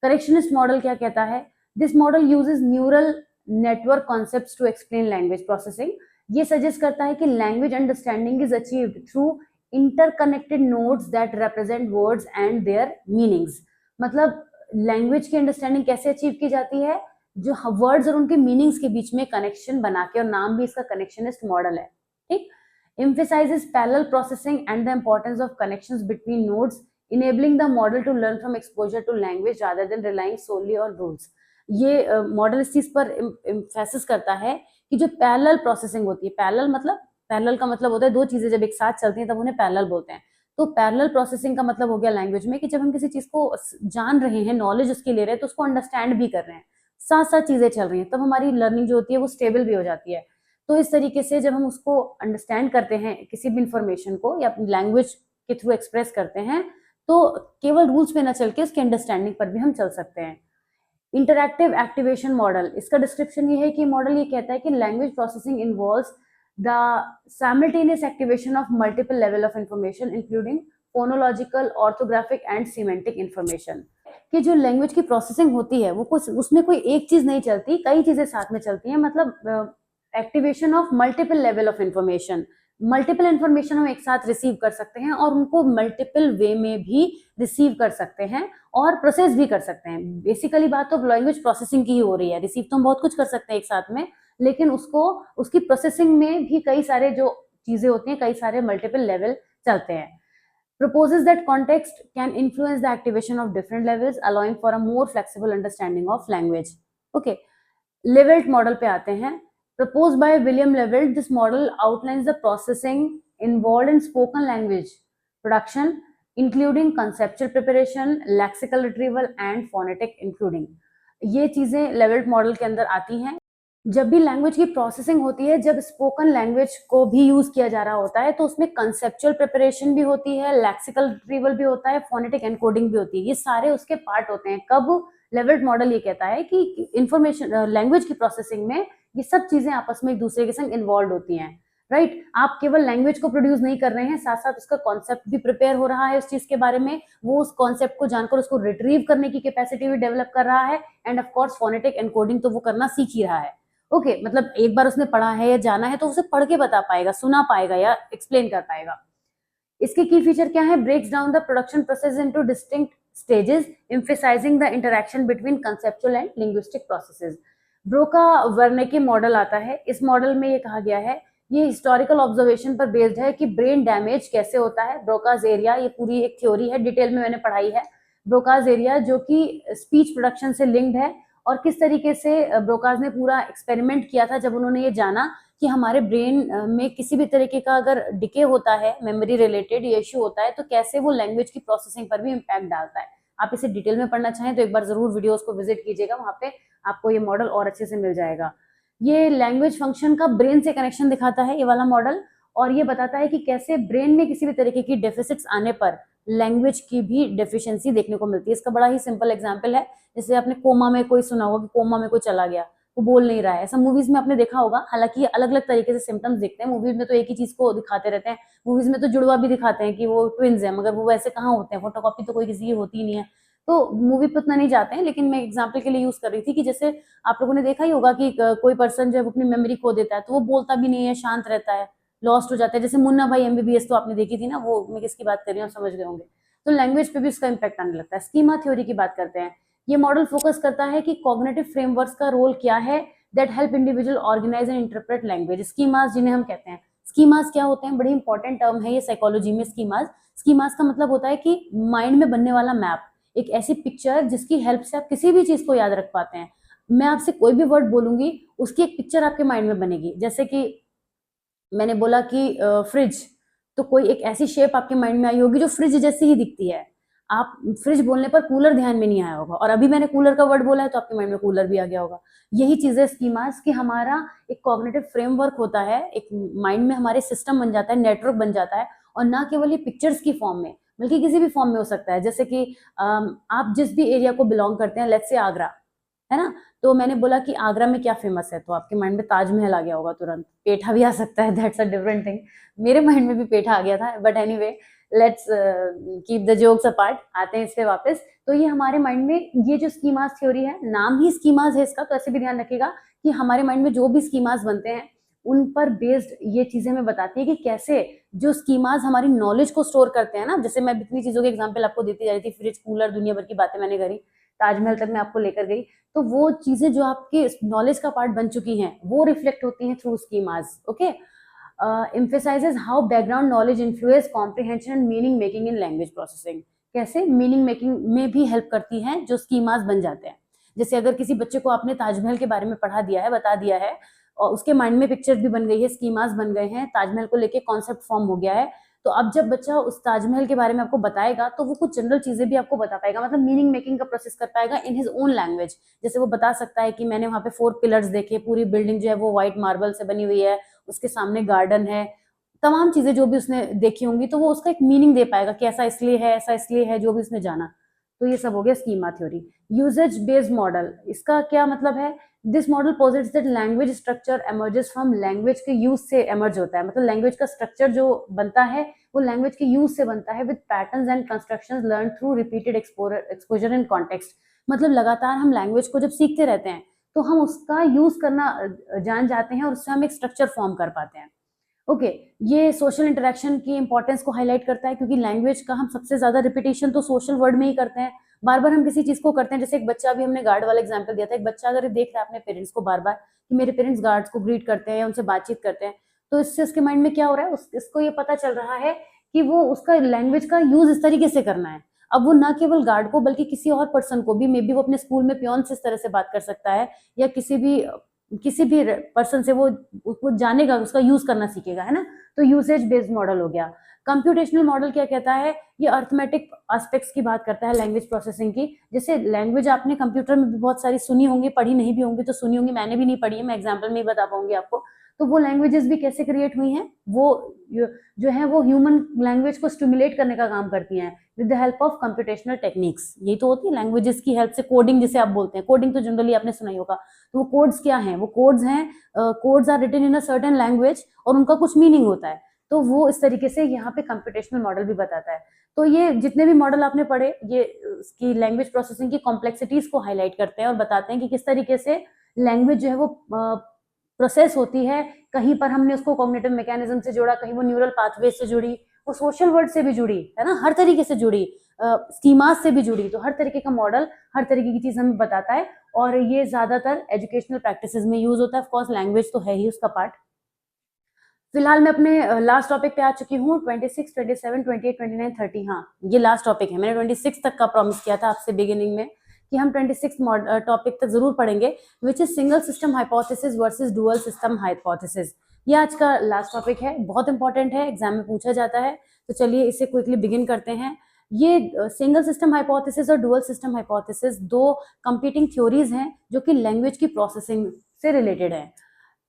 करेक्शनिस्ट मॉडल क्या कहता है? This model uses neural network concepts to explain language processing. ये सजेस्ट करता है कि language understanding is achieved through interconnected nodes that represent words and their meanings. मतलब लैंग्वेज की अंडरस्टैंडिंग कैसे अचीव की जाती है? जो वर्ड्स और उनके मीनिंग्स के बीच में कनेक्शन बना के, और नाम भी इसका कनेक्शनिस्ट मॉडल है, ठीक। emphasizes parallel processing and the importance of connections between nodes, enabling the model to learn from exposure to language rather than relying solely on rules। ये मॉडल इस चीज पर एम्फेसिस करता है कि जो पैरेलल प्रोसेसिंग होती है, पैरेलल मतलब, पैरेलल का मतलब होता है दो चीजें जब एक साथ चलती हैं तब उन्हें पैरेलल बोलते हैं। तो पैरेलल प्रोसेसिंग का मतलब हो गया लैंग्वेज में कि जब हम किसी चीज को जान रहे हैं, नॉलेज उसकी ले रहे हैं, तो उसको अंडरस्टैंड भी कर रहे हैं, साथ साथ चीजें चल रही हैं, तब हमारी लर्निंग जो होती है वो स्टेबल भी हो जाती है। तो इस तरीके से जब हम उसको अंडरस्टैंड करते हैं, किसी भी इंफॉर्मेशन को या अपनी लैंग्वेज के थ्रू एक्सप्रेस करते हैं, तो केवल रूल्स पे ना चल के उसकी अंडरस्टैंडिंग पर भी हम चल सकते हैं। इंटरैक्टिव एक्टिवेशन मॉडल, इसका डिस्क्रिप्शन ये है कि मॉडल ये कहता है कि language processing involves the simultaneous activation of multiple level of information including phonological, orthographic and semantic information. कि जो लैंग्वेज की प्रोसेसिंग होती है वो कुछ, उसमें कोई एक चीज नहीं चलती, कई चीजें साथ में चलती हैं। मतलब activation of multiple level of information, multiple information हम एक साथ रिसीव कर सकते हैं और उनको मल्टीपल वे में भी रिसीव कर सकते हैं और प्रोसेस भी कर सकते हैं। बेसिकली बात तो लैंग्वेज प्रोसेसिंग की ही हो रही है। रिसीव तो हम बहुत कुछ कर सकते हैं एक साथ में, लेकिन उसको उसकी प्रोसेसिंग में भी कई सारे जो चीजें होती हैं, कई सारे मल्टीपल लेवल चलते हैं। Proposes that context can influence the activation of different levels, allowing for a more flexible understanding of language. Okay, Levelt model पे आते हैं. Proposed by William Levelt, this model outlines the processing involved in spoken language production, including conceptual preparation, lexical retrieval and phonetic including. ये चीजें लेवल्ट model के अंदर आती हैं. जब भी लैंग्वेज की प्रोसेसिंग होती है, जब स्पोकन लैंग्वेज को भी यूज किया जा रहा होता है, तो उसमें कंसेप्चुअल प्रिपरेशन भी होती है, लेक्सिकल रिट्रीवल भी होता है, फोनेटिक एनकोडिंग भी होती है. ये सारे उसके पार्ट होते हैं. कब लेवल्ट मॉडल ये कहता है कि इंफॉर्मेशन लैंग्वेज की प्रोसेसिंग में ये सब चीजें आपस में एक दूसरे के संग इन्वॉल्व होती हैं. राइट, आप केवल लैंग्वेज को प्रोड्यूस नहीं कर रहे हैं, साथ साथ उसका कॉन्सेप्ट भी प्रिपेयर हो रहा है उस चीज के बारे में. वो उस कॉन्सेप्ट को जानकर उसको रिट्रीव करने की कैपेसिटी भी डेवलप कर रहा है. End of course phonetic encoding तो वो करना सीख ही रहा है. ओके, मतलब एक बार उसने पढ़ा है या जाना है तो उसे पढ़ के बता पाएगा, सुना पाएगा या एक्सप्लेन कर पाएगा. इसके की फीचर क्या है? Breaks down the production process into distinct stages, emphasising the interaction between conceptual and linguistic processes. Broca Wernicke model आता है. इस मॉडल में ये कहा गया है, ये हिस्टोरिकल ऑब्जर्वेशन पर बेस्ड है कि ब्रेन डैमेज कैसे होता है. ब्रोकाज एरिया, ये पूरी एक थ्योरी है, डिटेल में मैंने पढ़ाई है. ब्रोकाज एरिया जो कि स्पीच प्रोडक्शन से लिंक्ड है और किस तरीके से ब्रोकाज ने पूरा एक्सपेरिमेंट किया था जब उन्होंने ये जाना कि हमारे ब्रेन में किसी भी तरीके का अगर डिके होता है, मेमोरी रिलेटेड ये इश्यू होता है, तो कैसे वो लैंग्वेज की प्रोसेसिंग पर भी इम्पैक्ट डालता है. आप इसे डिटेल में पढ़ना चाहें तो एक बार जरूर वीडियोस को विजिट कीजिएगा, वहां पे आपको ये मॉडल और अच्छे से मिल जाएगा. ये लैंग्वेज फंक्शन का ब्रेन से कनेक्शन दिखाता है ये वाला मॉडल, और ये बताता है कि कैसे ब्रेन में किसी भी तरीके की डेफिसिट्स आने पर लैंग्वेज की भी डेफिशिएंसी देखने को मिलती है. इसका बड़ा ही सिंपल एग्जांपल है, जैसे आपने कोमा में कोई सुना होगा कि कोमा में कोई चला गया, वो बोल नहीं रहा है. ऐसा मूवीज में आपने देखा होगा. हालांकि ये अलग अलग तरीके से सिम्टम्स दिखते हैं. मूवीज में तो एक ही चीज को दिखाते रहते हैं. मूवीज में तो जुड़वा भी दिखाते हैं कि वो ट्विंस है, मगर वो वैसे कहाँ होते हैं, फोटोकॉपी तो कोई किसी की होती ही नहीं है. तो मूवी पे उतना नहीं जाते हैं, लेकिन मैं एग्जाम्पल के लिए यूज कर रही थी कि जैसे आप लोगों ने देखा ही होगा कि कोई पर्सन जो है अपनी मेमोरी खो देता है तो वो बोलता भी नहीं है, शांत रहता है, लॉस्ट हो जाता है. जैसे मुन्ना भाई एमबीबीएस तो आपने देखी थी ना, वो मैं किसकी बात कर रही हूँ, समझ गए होंगे. तो लैंग्वेज पे भी उसका इम्पैक्ट आने लगता है. स्कीमा थ्योरी की बात करते हैं. ये मॉडल फोकस करता है कि कॉग्निटिव फ्रेमवर्क्स का रोल क्या है that help individual organise and interpret language. Schemas जिन्हें हम कहते हैं, स्कीमास क्या होते हैं? बड़ी इंपॉर्टेंट टर्म है ये साइकोलॉजी में. स्कीमास, स्कीमास का मतलब होता है कि माइंड में बनने वाला मैप, एक ऐसी पिक्चर जिसकी हेल्प से आप किसी भी चीज को याद रख पाते हैं. मैं आपसे कोई भी वर्ड बोलूंगी, उसकी एक पिक्चर आपके माइंड में बनेगी. जैसे कि मैंने बोला कि फ्रिज, तो कोई एक ऐसी शेप आपके माइंड में आई होगी जो फ्रिज जैसी ही दिखती है. आप फ्रिज बोलने पर कूलर ध्यान में नहीं आया होगा, और अभी मैंने कूलर का वर्ड बोला है तो आपके माइंड में कूलर भी आ गया होगा. यही चीज है स्कीमास, कि हमारा एक कॉग्निटिव फ्रेमवर्क होता है, एक माइंड में हमारे सिस्टम बन जाता है, नेटवर्क बन जाता है, और ना केवल ये पिक्चर्स की फॉर्म में बल्कि किसी भी फॉर्म में हो सकता है. जैसे कि आप जिस भी एरिया को बिलोंग करते हैं, लेट्स से आगरा है ना, तो मैंने बोला कि आगरा में क्या फेमस है, तो आपके माइंड में ताजमहल आ गया होगा तुरंत. पेठा भी आ सकता है, दैट्स अ डिफरेंट थिंग. मेरे माइंड में भी पेठा आ गया था, but anyway let's keep the jokes apart. आते हैं इस पे वापस. तो ये हमारे माइंड में ये जो स्कीमास थ्योरी है, नाम ही स्कीमास है इसका, तो ऐसे भी ध्यान रखिएगा कि हमारे माइंड में जो भी स्कीमास बनते हैं उन पर बेस्ड ये चीजें हमें बताती है कि कैसे जो स्कीमास हमारी नॉलेज को स्टोर करते हैं ना. जैसे मैं इतनी चीजों के एग्जाम्पल आपको देती जा रही थी, फ्रिज, कूलर, दुनिया भर की बातें मैंने करी, ताजमहल तक मैं आपको लेकर गई. तो वो चीजें जो आपके नॉलेज का पार्ट बन चुकी हैं वो रिफ्लेक्ट होती हैं through schemas. Okay, emphasizes how background knowledge influence comprehension and meaning making in language processing. कैसे मीनिंग मेकिंग में भी हेल्प करती हैं जो स्कीमास बन जाते हैं. जैसे अगर किसी बच्चे को आपने ताजमहल के बारे में पढ़ा दिया है, बता दिया है, और उसके माइंड में पिक्चर भी बन गई है, स्कीमास बन गए हैं, ताजमहल को लेके कॉन्सेप्ट फॉर्म हो गया है, तो अब जब बच्चा उस ताजमहल के बारे में आपको बताएगा तो वो कुछ जनरल चीजें भी आपको बता पाएगा, मतलब मीनिंग मेकिंग का प्रोसेस कर पाएगा इन हिज ओन लैंग्वेज. जैसे वो बता सकता है कि मैंने वहां पे 4 पिलर्स देखे, पूरी बिल्डिंग जो है वो व्हाइट मार्बल से बनी हुई है, उसके सामने गार्डन है, तमाम चीजें जो भी उसने देखी होंगी, तो वो उसका एक मीनिंग दे पाएगा कि ऐसा इसलिए है, ऐसा इसलिए है, जो भी उसने जाना. तो ये सब हो गया schema theory. Usage based model, इसका क्या मतलब है? This model posits that language structure emerges from language के यूज से एमर्ज होता है. मतलब लैंग्वेज का स्ट्रक्चर जो बनता है वो लैंग्वेज के यूज से बनता है, with patterns and constructions learn through repeated exposure in context. मतलब लगातार हम लैंग्वेज को जब सीखते रहते हैं तो हम उसका यूज करना जान जाते हैं और उससे हम एक स्ट्रक्चर फॉर्म कर पाते हैं. ओके, ये सोशल इंटरेक्शन की इंपॉर्टेंस को हाईलाइट करता है, क्योंकि लैंग्वेज का हम सबसे ज्यादा रिपीटेशन तो सोशल वर्ड में ही करते हैं। बार बार हम किसी चीज को करते हैं, जैसे एक बच्चा, अभी हमने गार्ड वाला एग्जांपल दिया था, एक बच्चा अगर देख रहा है अपने पेरेंट्स को बार बार कि मेरे पेरेंट्स गार्ड्स को ग्रीट करते हैं या उनसे बातचीत करते हैं, तो इससे उसके माइंड में क्या हो रहा है, इसको ये पता चल रहा है कि वो उसका लैंग्वेज का यूज इस तरीके से करना है। अब वो ना केवल गार्ड को बल्कि किसी और पर्सन को भी, मे बी वो अपने स्कूल में पियोन से इस तरह से बात कर सकता है, या किसी भी पर्सन से वो जानेगा, उसका यूज करना सीखेगा, है ना। तो यूसेज बेस्ड मॉडल हो गया। कंप्यूटेशनल मॉडल क्या कहता है, ये अर्थमेटिक एस्पेक्ट्स की बात करता है लैंग्वेज प्रोसेसिंग की। जैसे लैंग्वेज आपने कंप्यूटर में भी बहुत सारी सुनी होंगी, पढ़ी नहीं भी होंगी तो सुनी होंगी, मैंने भी नहीं पढ़ी है, मैं एग्जाम्पल में ही बता पाऊंगी आपको। तो वो लैंग्वेजेस भी कैसे क्रिएट हुई हैं, वो जो है वो ह्यूमन लैंग्वेज को स्टिमुलेट करने का काम करती हैं with the help of computational techniques. यही तो होती है लैंग्वेजेस की हेल्प से। कोडिंग जिसे आप बोलते हैं, कोडिंग तो जनरली आपने सुना ही होगा। तो वो कोड्स क्या हैं, वो कोड्स हैं, codes are written in a certain language और उनका कुछ मीनिंग होता है। तो वो इस तरीके से यहाँ पे कंप्यूटेशनल मॉडल भी बताता है। तो ये जितने भी मॉडल आपने पढ़े, ये इसकी लैंग्वेज प्रोसेसिंग की कॉम्प्लेक्सिटीज को हाईलाइट करते हैं और बताते हैं कि किस तरीके से लैंग्वेज जो है वो प्रोसेस होती है। कहीं पर हमने उसको कॉग्निटिव मैकेनिज्म से जोड़ा, कहीं वो न्यूरल पाथवे से जुड़ी, वो सोशल वर्ड से भी जुड़ी, है ना, हर तरीके से जुड़ी, स्कीमास से भी जुड़ी। तो हर तरीके का मॉडल हर तरीके की चीज हमें बताता है, और ये ज्यादातर एजुकेशनल प्रैक्टिसेस में यूज होता है। ऑफकोर्स लैंग्वेज तो है ही उसका पार्ट। फिलहाल मैं अपने लास्ट टॉपिक पे आ चुकी हूँ, 26, 27, 28, 29, 30। हाँ, ये लास्ट टॉपिक है। मैंने 26 तक का प्रॉमिस किया था आपसे बिगिनिंग में कि हम 26 टॉपिक तक जरूर पढ़ेंगे, which is single system hypothesis versus dual system hypothesis. ये आज का लास्ट टॉपिक है, बहुत इंपॉर्टेंट है, एग्जाम में पूछा जाता है। तो चलिए इसे क्विकली बिगिन करते हैं। ये सिंगल सिस्टम हाइपोथेसिस और डुअल सिस्टम हाइपोथेसिस दो कंपीटिंग थ्योरीज हैं जो कि लैंग्वेज की प्रोसेसिंग से रिलेटेड है,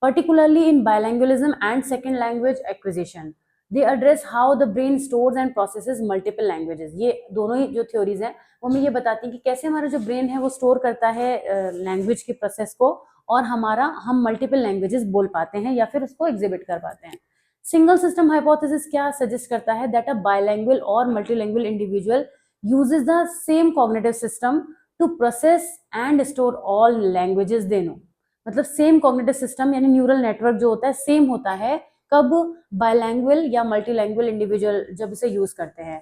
particularly in bilingualism and second language acquisition. They address how the brain stores and processes multiple languages. ये दोनों ही जो थ्योरीज हैं वो हमें ये बताती हैं कि कैसे हमारा जो ब्रेन है वो स्टोर करता है लैंग्वेज की प्रोसेस को, और हम मल्टीपल लैंग्वेजेस बोल पाते हैं या फिर उसको एग्जिबिट कर पाते हैं। सिंगल सिस्टम हाइपोथेसिस क्या सजेस्ट करता है, दैट अ बायलैंग्वेज और multilingual individual uses the same cognitive system to process and store all languages they know. मतलब सेम कॉग्निटिव सिस्टम यानी न्यूरल नेटवर्क जो होता है सेम होता है कब, बायलैंग्वेज या मल्टीलैंग्वेज इंडिविजुअल जब इसे यूज करते हैं।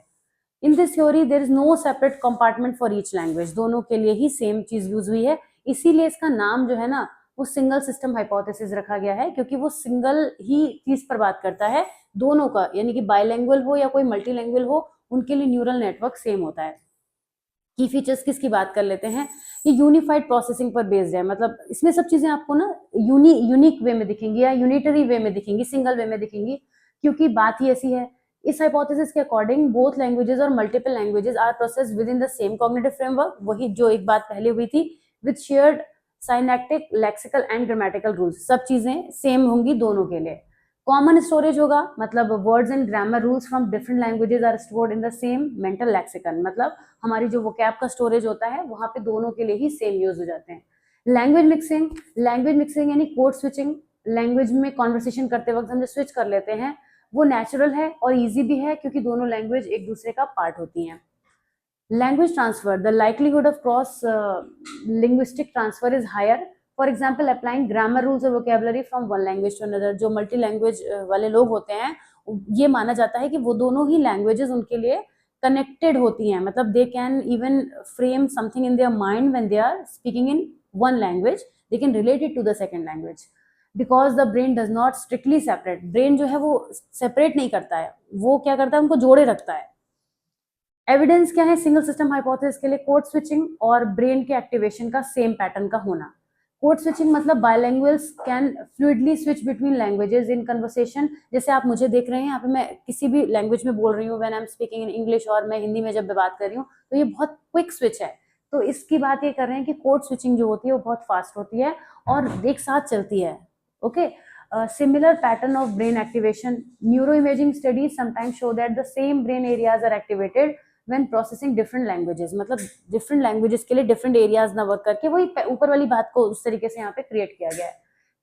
In this theory there is no separate compartment for each language, दोनों के लिए ही सेम चीज यूज हुई है, इसीलिए इसका नाम जो है ना वो सिंगल सिस्टम हाइपोथेसिस रखा गया है, क्योंकि वो सिंगल ही चीज पर बात करता है दोनों का, यानी कि बायलैंग्वेज हो या कोई मल्टीलैंग्वेज हो, उनके लिए न्यूरल नेटवर्क सेम होता है। की फीचर्स किसकी बात कर लेते हैं, ये यूनिफाइड प्रोसेसिंग पर बेस्ड है, मतलब इसमें सब चीजें आपको ना यूनिक वे में दिखेंगी या यूनिटरी वे में दिखेंगी, सिंगल वे में दिखेंगी, क्योंकि बात ही ऐसी है। इस हाइपोथेसिस के अकॉर्डिंग बोथ लैंग्वेजेस और multiple languages are process within the same cognitive framework, वही जो एक बात पहले हुई थी, with shared synaptic, lexical and grammatical rules, सब चीजें सेम होंगी दोनों के लिए। कॉमन स्टोरेज होगा, मतलब words and grammar rules from different languages are stored in the same mental lexicon, मतलब हमारी जो वोकैब का स्टोरेज होता है वहां पे दोनों के लिए ही सेम यूज हो जाते हैं। लैंग्वेज मिक्सिंग यानी कोड स्विचिंग, लैंग्वेज में कॉन्वर्सेशन करते वक्त हम जो स्विच कर लेते हैं वो नेचुरल है और इजी भी है, क्योंकि दोनों लैंग्वेज एक दूसरे का पार्ट होती हैं। Language transfer, the likelihood of cross linguistic transfer is higher, for example applying grammar rules और vocabulary from one language to another. जो मल्टी लैंग्वेज वाले लोग होते हैं ये माना जाता है कि वो दोनों ही लैंग्वेजेस उनके लिए कनेक्टेड होती हैं, मतलब they can even frame something in their mind when they are speaking in one language, they can relate it to the second language, because the brain does not strictly separate. Brain जो है वो separate नहीं करता है, वो क्या करता है, उनको जोड़े रखता है। एविडेंस क्या है सिंगल सिस्टम हाइपोथेसिस के लिए, कोड स्विचिंग और ब्रेन के एक्टिवेशन का सेम पैटर्न का होना। कोड स्विचिंग मतलब bilingual can fluidly switch between languages in conversation, जैसे आप मुझे देख रहे हैं यहाँ पे, मैं किसी भी लैंग्वेज में बोल रही हूँ, when I am speaking in English, और मैं हिंदी में जब बात कर रही हूँ, तो ये बहुत क्विक स्विच है। तो इसकी बात ये कर रहे हैं कि कोड स्विचिंग जो होती है वो बहुत फास्ट होती है और एक साथ चलती है। Okay, similar pattern of brain activation, neuroimaging studies sometimes show that the same brain areas are activated when processing different languages, मतलब different languages के लिए different areas ना वर्क करके वही ऊपर वाली बात को उस तरीके से यहाँ पे क्रिएट किया गया है।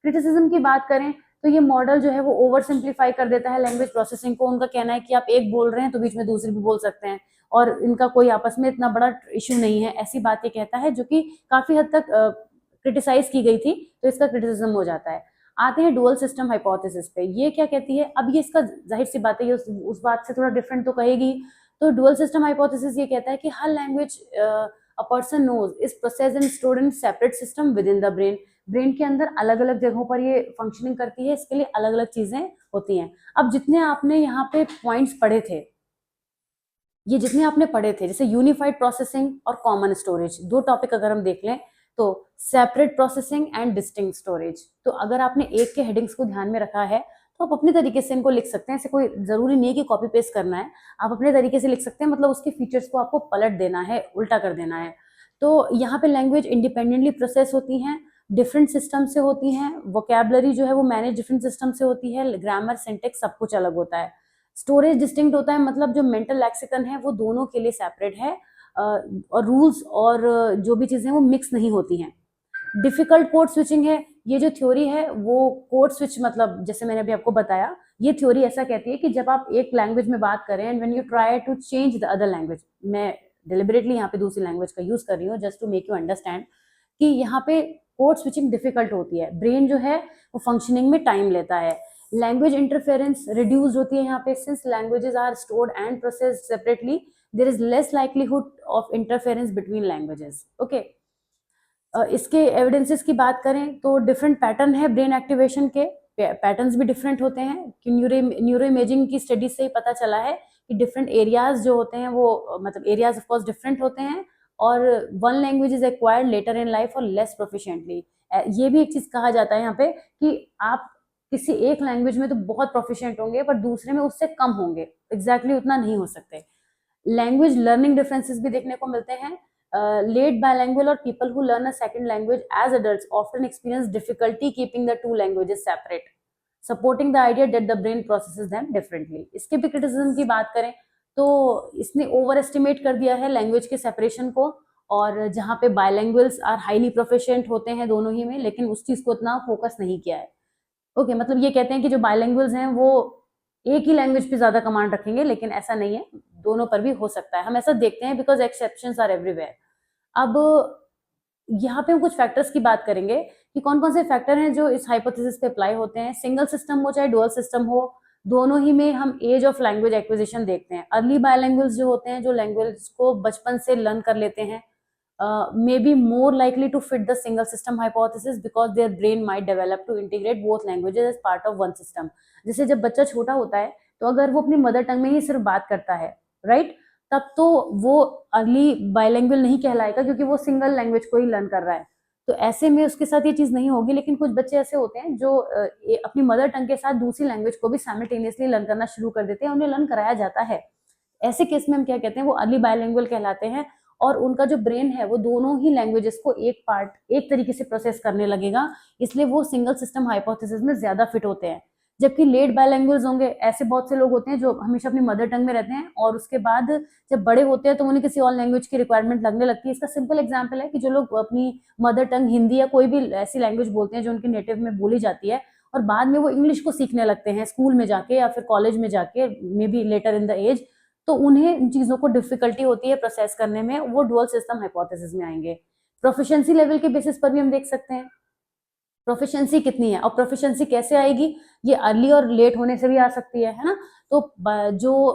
क्रिटिसिज्म की बात करें तो ये मॉडल जो है वो ओवर सिंप्लीफाई कर देता है लैंग्वेज प्रोसेसिंग को। उनका कहना है कि आप एक बोल रहे हैं तो बीच में दूसरी भी बोल सकते हैं और इनका कोई आपस में इतना बड़ा इश्यू नहीं है, ऐसी बात ये कहता है, जो कि काफी हद तक क्रिटिसाइज की गई थी, तो इसका क्रिटिसिज्म हो जाता है। आते हैं डुअल सिस्टम हाइपोथेसिस पे। ये क्या कहती है, अब ये इसका जाहिर सी बात है ये उस बात से थोड़ा डिफरेंट तो कहेगी। तो डुअल सिस्टम हाइपोथेसिस ये कहता है कि हर language a person knows is processed and stored in separate system within the brain. Brain के अंदर अलग अलग जगहों पर ये फंक्शनिंग करती है, इसके लिए अलग अलग चीजें होती हैं। अब जितने आपने यहाँ पे पॉइंट्स पढ़े थे, ये जितने आपने पढ़े थे, जैसे यूनिफाइड प्रोसेसिंग और कॉमन स्टोरेज, दो टॉपिक अगर हम देख लें तो separate processing and distinct storage. तो अगर आपने एक के हेडिंग्स को ध्यान में रखा है तो आप अपने तरीके से इनको लिख सकते हैं। ऐसे कोई जरूरी नहीं है कि कॉपी पेस्ट करना है, आप अपने तरीके से लिख सकते हैं। मतलब उसके फीचर्स को आपको पलट देना है, उल्टा कर देना है। तो यहाँ पे लैंग्वेज इंडिपेंडेंटली प्रोसेस होती हैं, डिफरेंट सिस्टम से होती हैं। वोकेबलरी जो है वो मैनेज डिफरेंट सिस्टम से होती है। ग्रामर, सिंटेक्स सब कुछ अलग होता है। स्टोरेज डिस्टिंक्ट होता है, मतलब जो मेंटल लैक्सिकन है वो दोनों के लिए सेपरेट है, और रूल्स और जो भी चीजें वो मिक्स नहीं होती हैं। डिफिकल्ट कोड स्विचिंग है, ये जो थ्योरी है वो कोड स्विच, मतलब जैसे मैंने अभी आपको बताया, ये थ्योरी ऐसा कहती है कि जब आप एक लैंग्वेज में बात करें and when you try to change the other language, मैं डिलिबरेटली यहाँ पे दूसरी लैंग्वेज का यूज कर रही हूँ just to make you understand कि यहाँ पे कोड स्विचिंग डिफिकल्ट होती है। ब्रेन जो है वो फंक्शनिंग में टाइम लेता है। लैंग्वेज इंटरफेरेंस रिड्यूस होती है यहाँ पे, since languages are stored and processed separately there is less likelihood of interference between languages. Okay, इसके एविडेंसेस की बात करें तो डिफरेंट पैटर्न है ब्रेन एक्टिवेशन के, पैटर्न्स भी डिफरेंट होते हैं कि न्यूरो इमेजिंग की स्टडी से ही पता चला है कि डिफरेंट एरियाज जो होते हैं वो मतलब एरियाज ऑफ कोर्स डिफरेंट होते हैं, और one language is acquired later in life और लेस प्रोफिशिएंटली। ये भी एक चीज कहा जाता है यहाँ पे कि आप किसी एक लैंग्वेज में तो बहुत प्रोफिशिएंट होंगे पर दूसरे में उससे कम होंगे, एग्जैक्टली उतना नहीं हो सकते। लैंग्वेज लर्निंग डिफरेंसेस भी देखने को मिलते हैं। Late bilingual or people who learn a second language as adults often experience difficulty keeping the two languages separate, supporting the idea that the brain processes them differently। इसके भी criticism की बात करें तो इसने ओवर एस्टिमेट कर दिया है लैंग्वेज के सेपरेशन को, और जहाँ पे बायलैंग्वल्स आर हाईली प्रोफिशिएंट होते हैं दोनों ही में, लेकिन उस चीज को इतना फोकस नहीं किया है। ओके, मतलब ये कहते हैं कि जो बायलैंग्वल्स हैं वो एक ही लैंग्वेज पे ज्यादा कमांड रखेंगे, लेकिन ऐसा नहीं है, दोनों पर भी हो सकता है। हम ऐसा देखते हैं बिकॉज एक्सेप्शंस आर एवरीवेयर। अब यहाँ पे हम कुछ फैक्टर्स की बात करेंगे कि कौन कौन से फैक्टर हैं जो इस हाइपोथेसिस पे अप्लाई होते हैं। सिंगल सिस्टम हो चाहे डुअल सिस्टम हो, दोनों ही में हम एज ऑफ लैंग्वेज एक्विजिशन देखते हैं। अर्ली बायलैंग्वल्स जो होते हैं, जो लैंग्वेज को बचपन से लर्न कर लेते हैं, may be more likely to fit the single system hypothesis because their brain might develop to integrate both languages as part of one system। जैसे जब बच्चा छोटा होता है तो अगर वो अपनी मदर टंग में ही सिर्फ बात करता है, राइट, तब तो वो अर्ली बायलैंग्वल नहीं कहलाएगा क्योंकि वो सिंगल लैंग्वेज को ही लर्न कर रहा है। तो ऐसे में उसके साथ ये चीज नहीं होगी। लेकिन कुछ बच्चे ऐसे होते हैं जो अपनी मदर टंग के साथ दूसरी लैंग्वेज को भी साइमल्टेनियसली लर्न करना शुरू कर देते हैं, उन्हें लर्न कराया जाता है। ऐसे केस में हम क्या कहते हैं, वो अर्ली बायलैंग्वल कहलाते हैं, और उनका जो ब्रेन है वो दोनों ही लैंग्वेजेस को एक तरीके से प्रोसेस करने लगेगा, इसलिए वो सिंगल सिस्टम हाइपोथेसिस में ज्यादा फिट होते हैं। जबकि लेट बायलैंग्वल्स होंगे, ऐसे बहुत से लोग होते हैं जो हमेशा अपनी मदर टंग में रहते हैं और उसके बाद जब बड़े होते हैं तो उन्हें किसी और लैंग्वेज की रिक्वायरमेंट लगने लगती है। इसका सिंपल एग्जांपल है कि जो लोग अपनी मदर टंग हिंदी या कोई भी ऐसी लैंग्वेज बोलते हैं जो उनके नेटिव में बोली जाती है, और बाद में वो इंग्लिश को सीखने लगते हैं स्कूल में जाके या फिर कॉलेज में जाके, maybe later in the age, तो उन्हें इन चीजों को डिफिकल्टी होती है प्रोसेस करने में, वो डुअल सिस्टम हाइपोथेसिस में आएंगे। प्रोफिशिएंसी लेवल के बेसिस पर भी हम देख सकते हैं प्रोफिशिएंसी कितनी है, और प्रोफिशिएंसी कैसे आएगी, ये अर्ली और लेट होने से भी आ सकती है ना। तो जो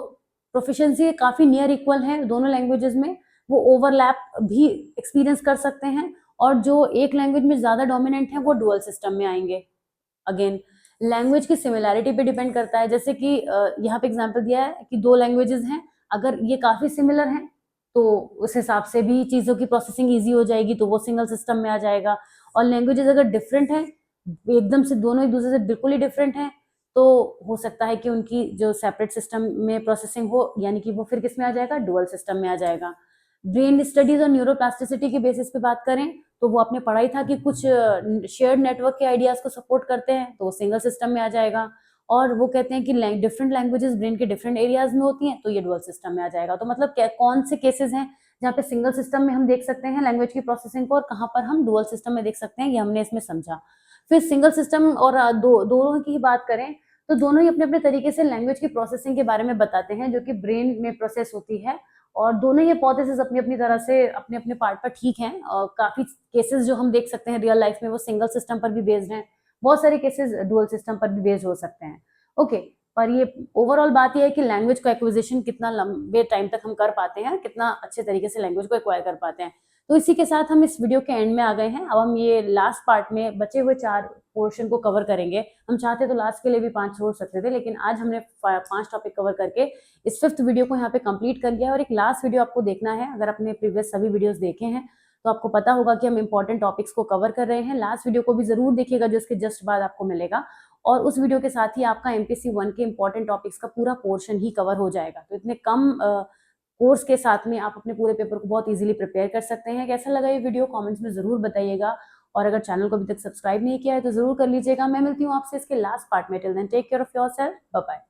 प्रोफिशिएंसी काफी नियर इक्वल है दोनों लैंग्वेजेस में, वो ओवरलैप भी एक्सपीरियंस कर सकते हैं, और जो एक लैंग्वेज में ज्यादा डोमिनेंट है वो डुअल सिस्टम में आएंगे। अगेन लैंग्वेज की सिमिलैरिटी पे डिपेंड करता है, जैसे कि यहाँ पे एग्जांपल दिया है कि दो लैंग्वेजेस हैं, अगर ये काफी सिमिलर हैं तो उस हिसाब से भी चीजों की प्रोसेसिंग इजी हो जाएगी, तो वो सिंगल सिस्टम में आ जाएगा। और लैंग्वेजेस अगर डिफरेंट हैं, एकदम से दोनों एक दूसरे से बिल्कुल ही डिफरेंट हैं, तो हो सकता है कि उनकी जो सेपरेट सिस्टम में प्रोसेसिंग हो, यानी कि वो फिर किस में आ जाएगा, डुअल सिस्टम में आ जाएगा। ब्रेन स्टडीज और न्यूरोप्लास्टिसिटी के बेसिस पे बात करें तो वो आपने पढ़ा ही था कि कुछ शेयर्ड नेटवर्क के आइडियाज को सपोर्ट करते हैं, तो वो सिंगल सिस्टम में आ जाएगा। और वो कहते हैं कि डिफरेंट लैंग्वेजेस ब्रेन के डिफरेंट एरियाज में होती हैं, तो ये डुअल सिस्टम में आ जाएगा। तो मतलब कौन से केसेस हैं जहाँ पे सिंगल सिस्टम में हम देख सकते हैं लैंग्वेज की प्रोसेसिंग को, और कहाँ पर हम डुअल सिस्टम में देख सकते हैं, ये हमने इसमें समझा। फिर सिंगल सिस्टम और दोनों की बात करें तो दोनों ही अपने अपने तरीके से लैंग्वेज की प्रोसेसिंग के बारे में बताते हैं जो कि ब्रेन में प्रोसेस होती है, और दोनों ही हिपोथेसिस अपनी अपनी तरह से अपने अपने पार्ट पर ठीक हैं। और काफी केसेस जो हम देख सकते हैं रियल लाइफ में वो सिंगल सिस्टम पर भी बेस्ड हैं, बहुत सारे केसेस डुअल सिस्टम पर भी बेस्ड हो सकते हैं। ओके, पर ये ओवरऑल बात ये है कि लैंग्वेज को एक्विजिशन कितना लंबे टाइम तक हम कर पाते हैं, कितना अच्छे तरीके से लैंग्वेज को एक्वायर कर पाते हैं। तो इसी के साथ हम इस वीडियो के एंड में आ गए हैं। अब हम ये लास्ट पार्ट में बचे हुए 4 पोर्शन को कवर करेंगे। हम चाहते तो लास्ट के लिए भी 5 छोड़ सकते थे, लेकिन आज हमने 5 टॉपिक कवर करके इस 5th वीडियो को यहाँ पे कंप्लीट कर लिया है। और एक लास्ट वीडियो आपको देखना है, अगर आपने प्रीवियस सभी वीडियोस देखे हैं तो आपको पता होगा कि हम इंपॉर्टेंट टॉपिक्स को कवर कर रहे हैं। लास्ट वीडियो को भी जरूर देखिएगा जो इसके जस्ट बाद आपको मिलेगा, और उस वीडियो के साथ ही आपका एमपीएससी 1 के इंपॉर्टेंट टॉपिक्स का पूरा पोर्शन ही कवर हो जाएगा। तो इतने कम कोर्स के साथ में आप अपने पूरे पेपर को बहुत इजीली प्रिपेयर कर सकते हैं। कैसा लगा ये वीडियो कमेंट्स में जरूर बताइएगा, और अगर चैनल को अभी तक सब्सक्राइब नहीं किया है तो जरूर कर लीजिएगा। मैं मिलती हूँ आपसे इसके लास्ट पार्ट में। Till then take care of yourself, bye bye.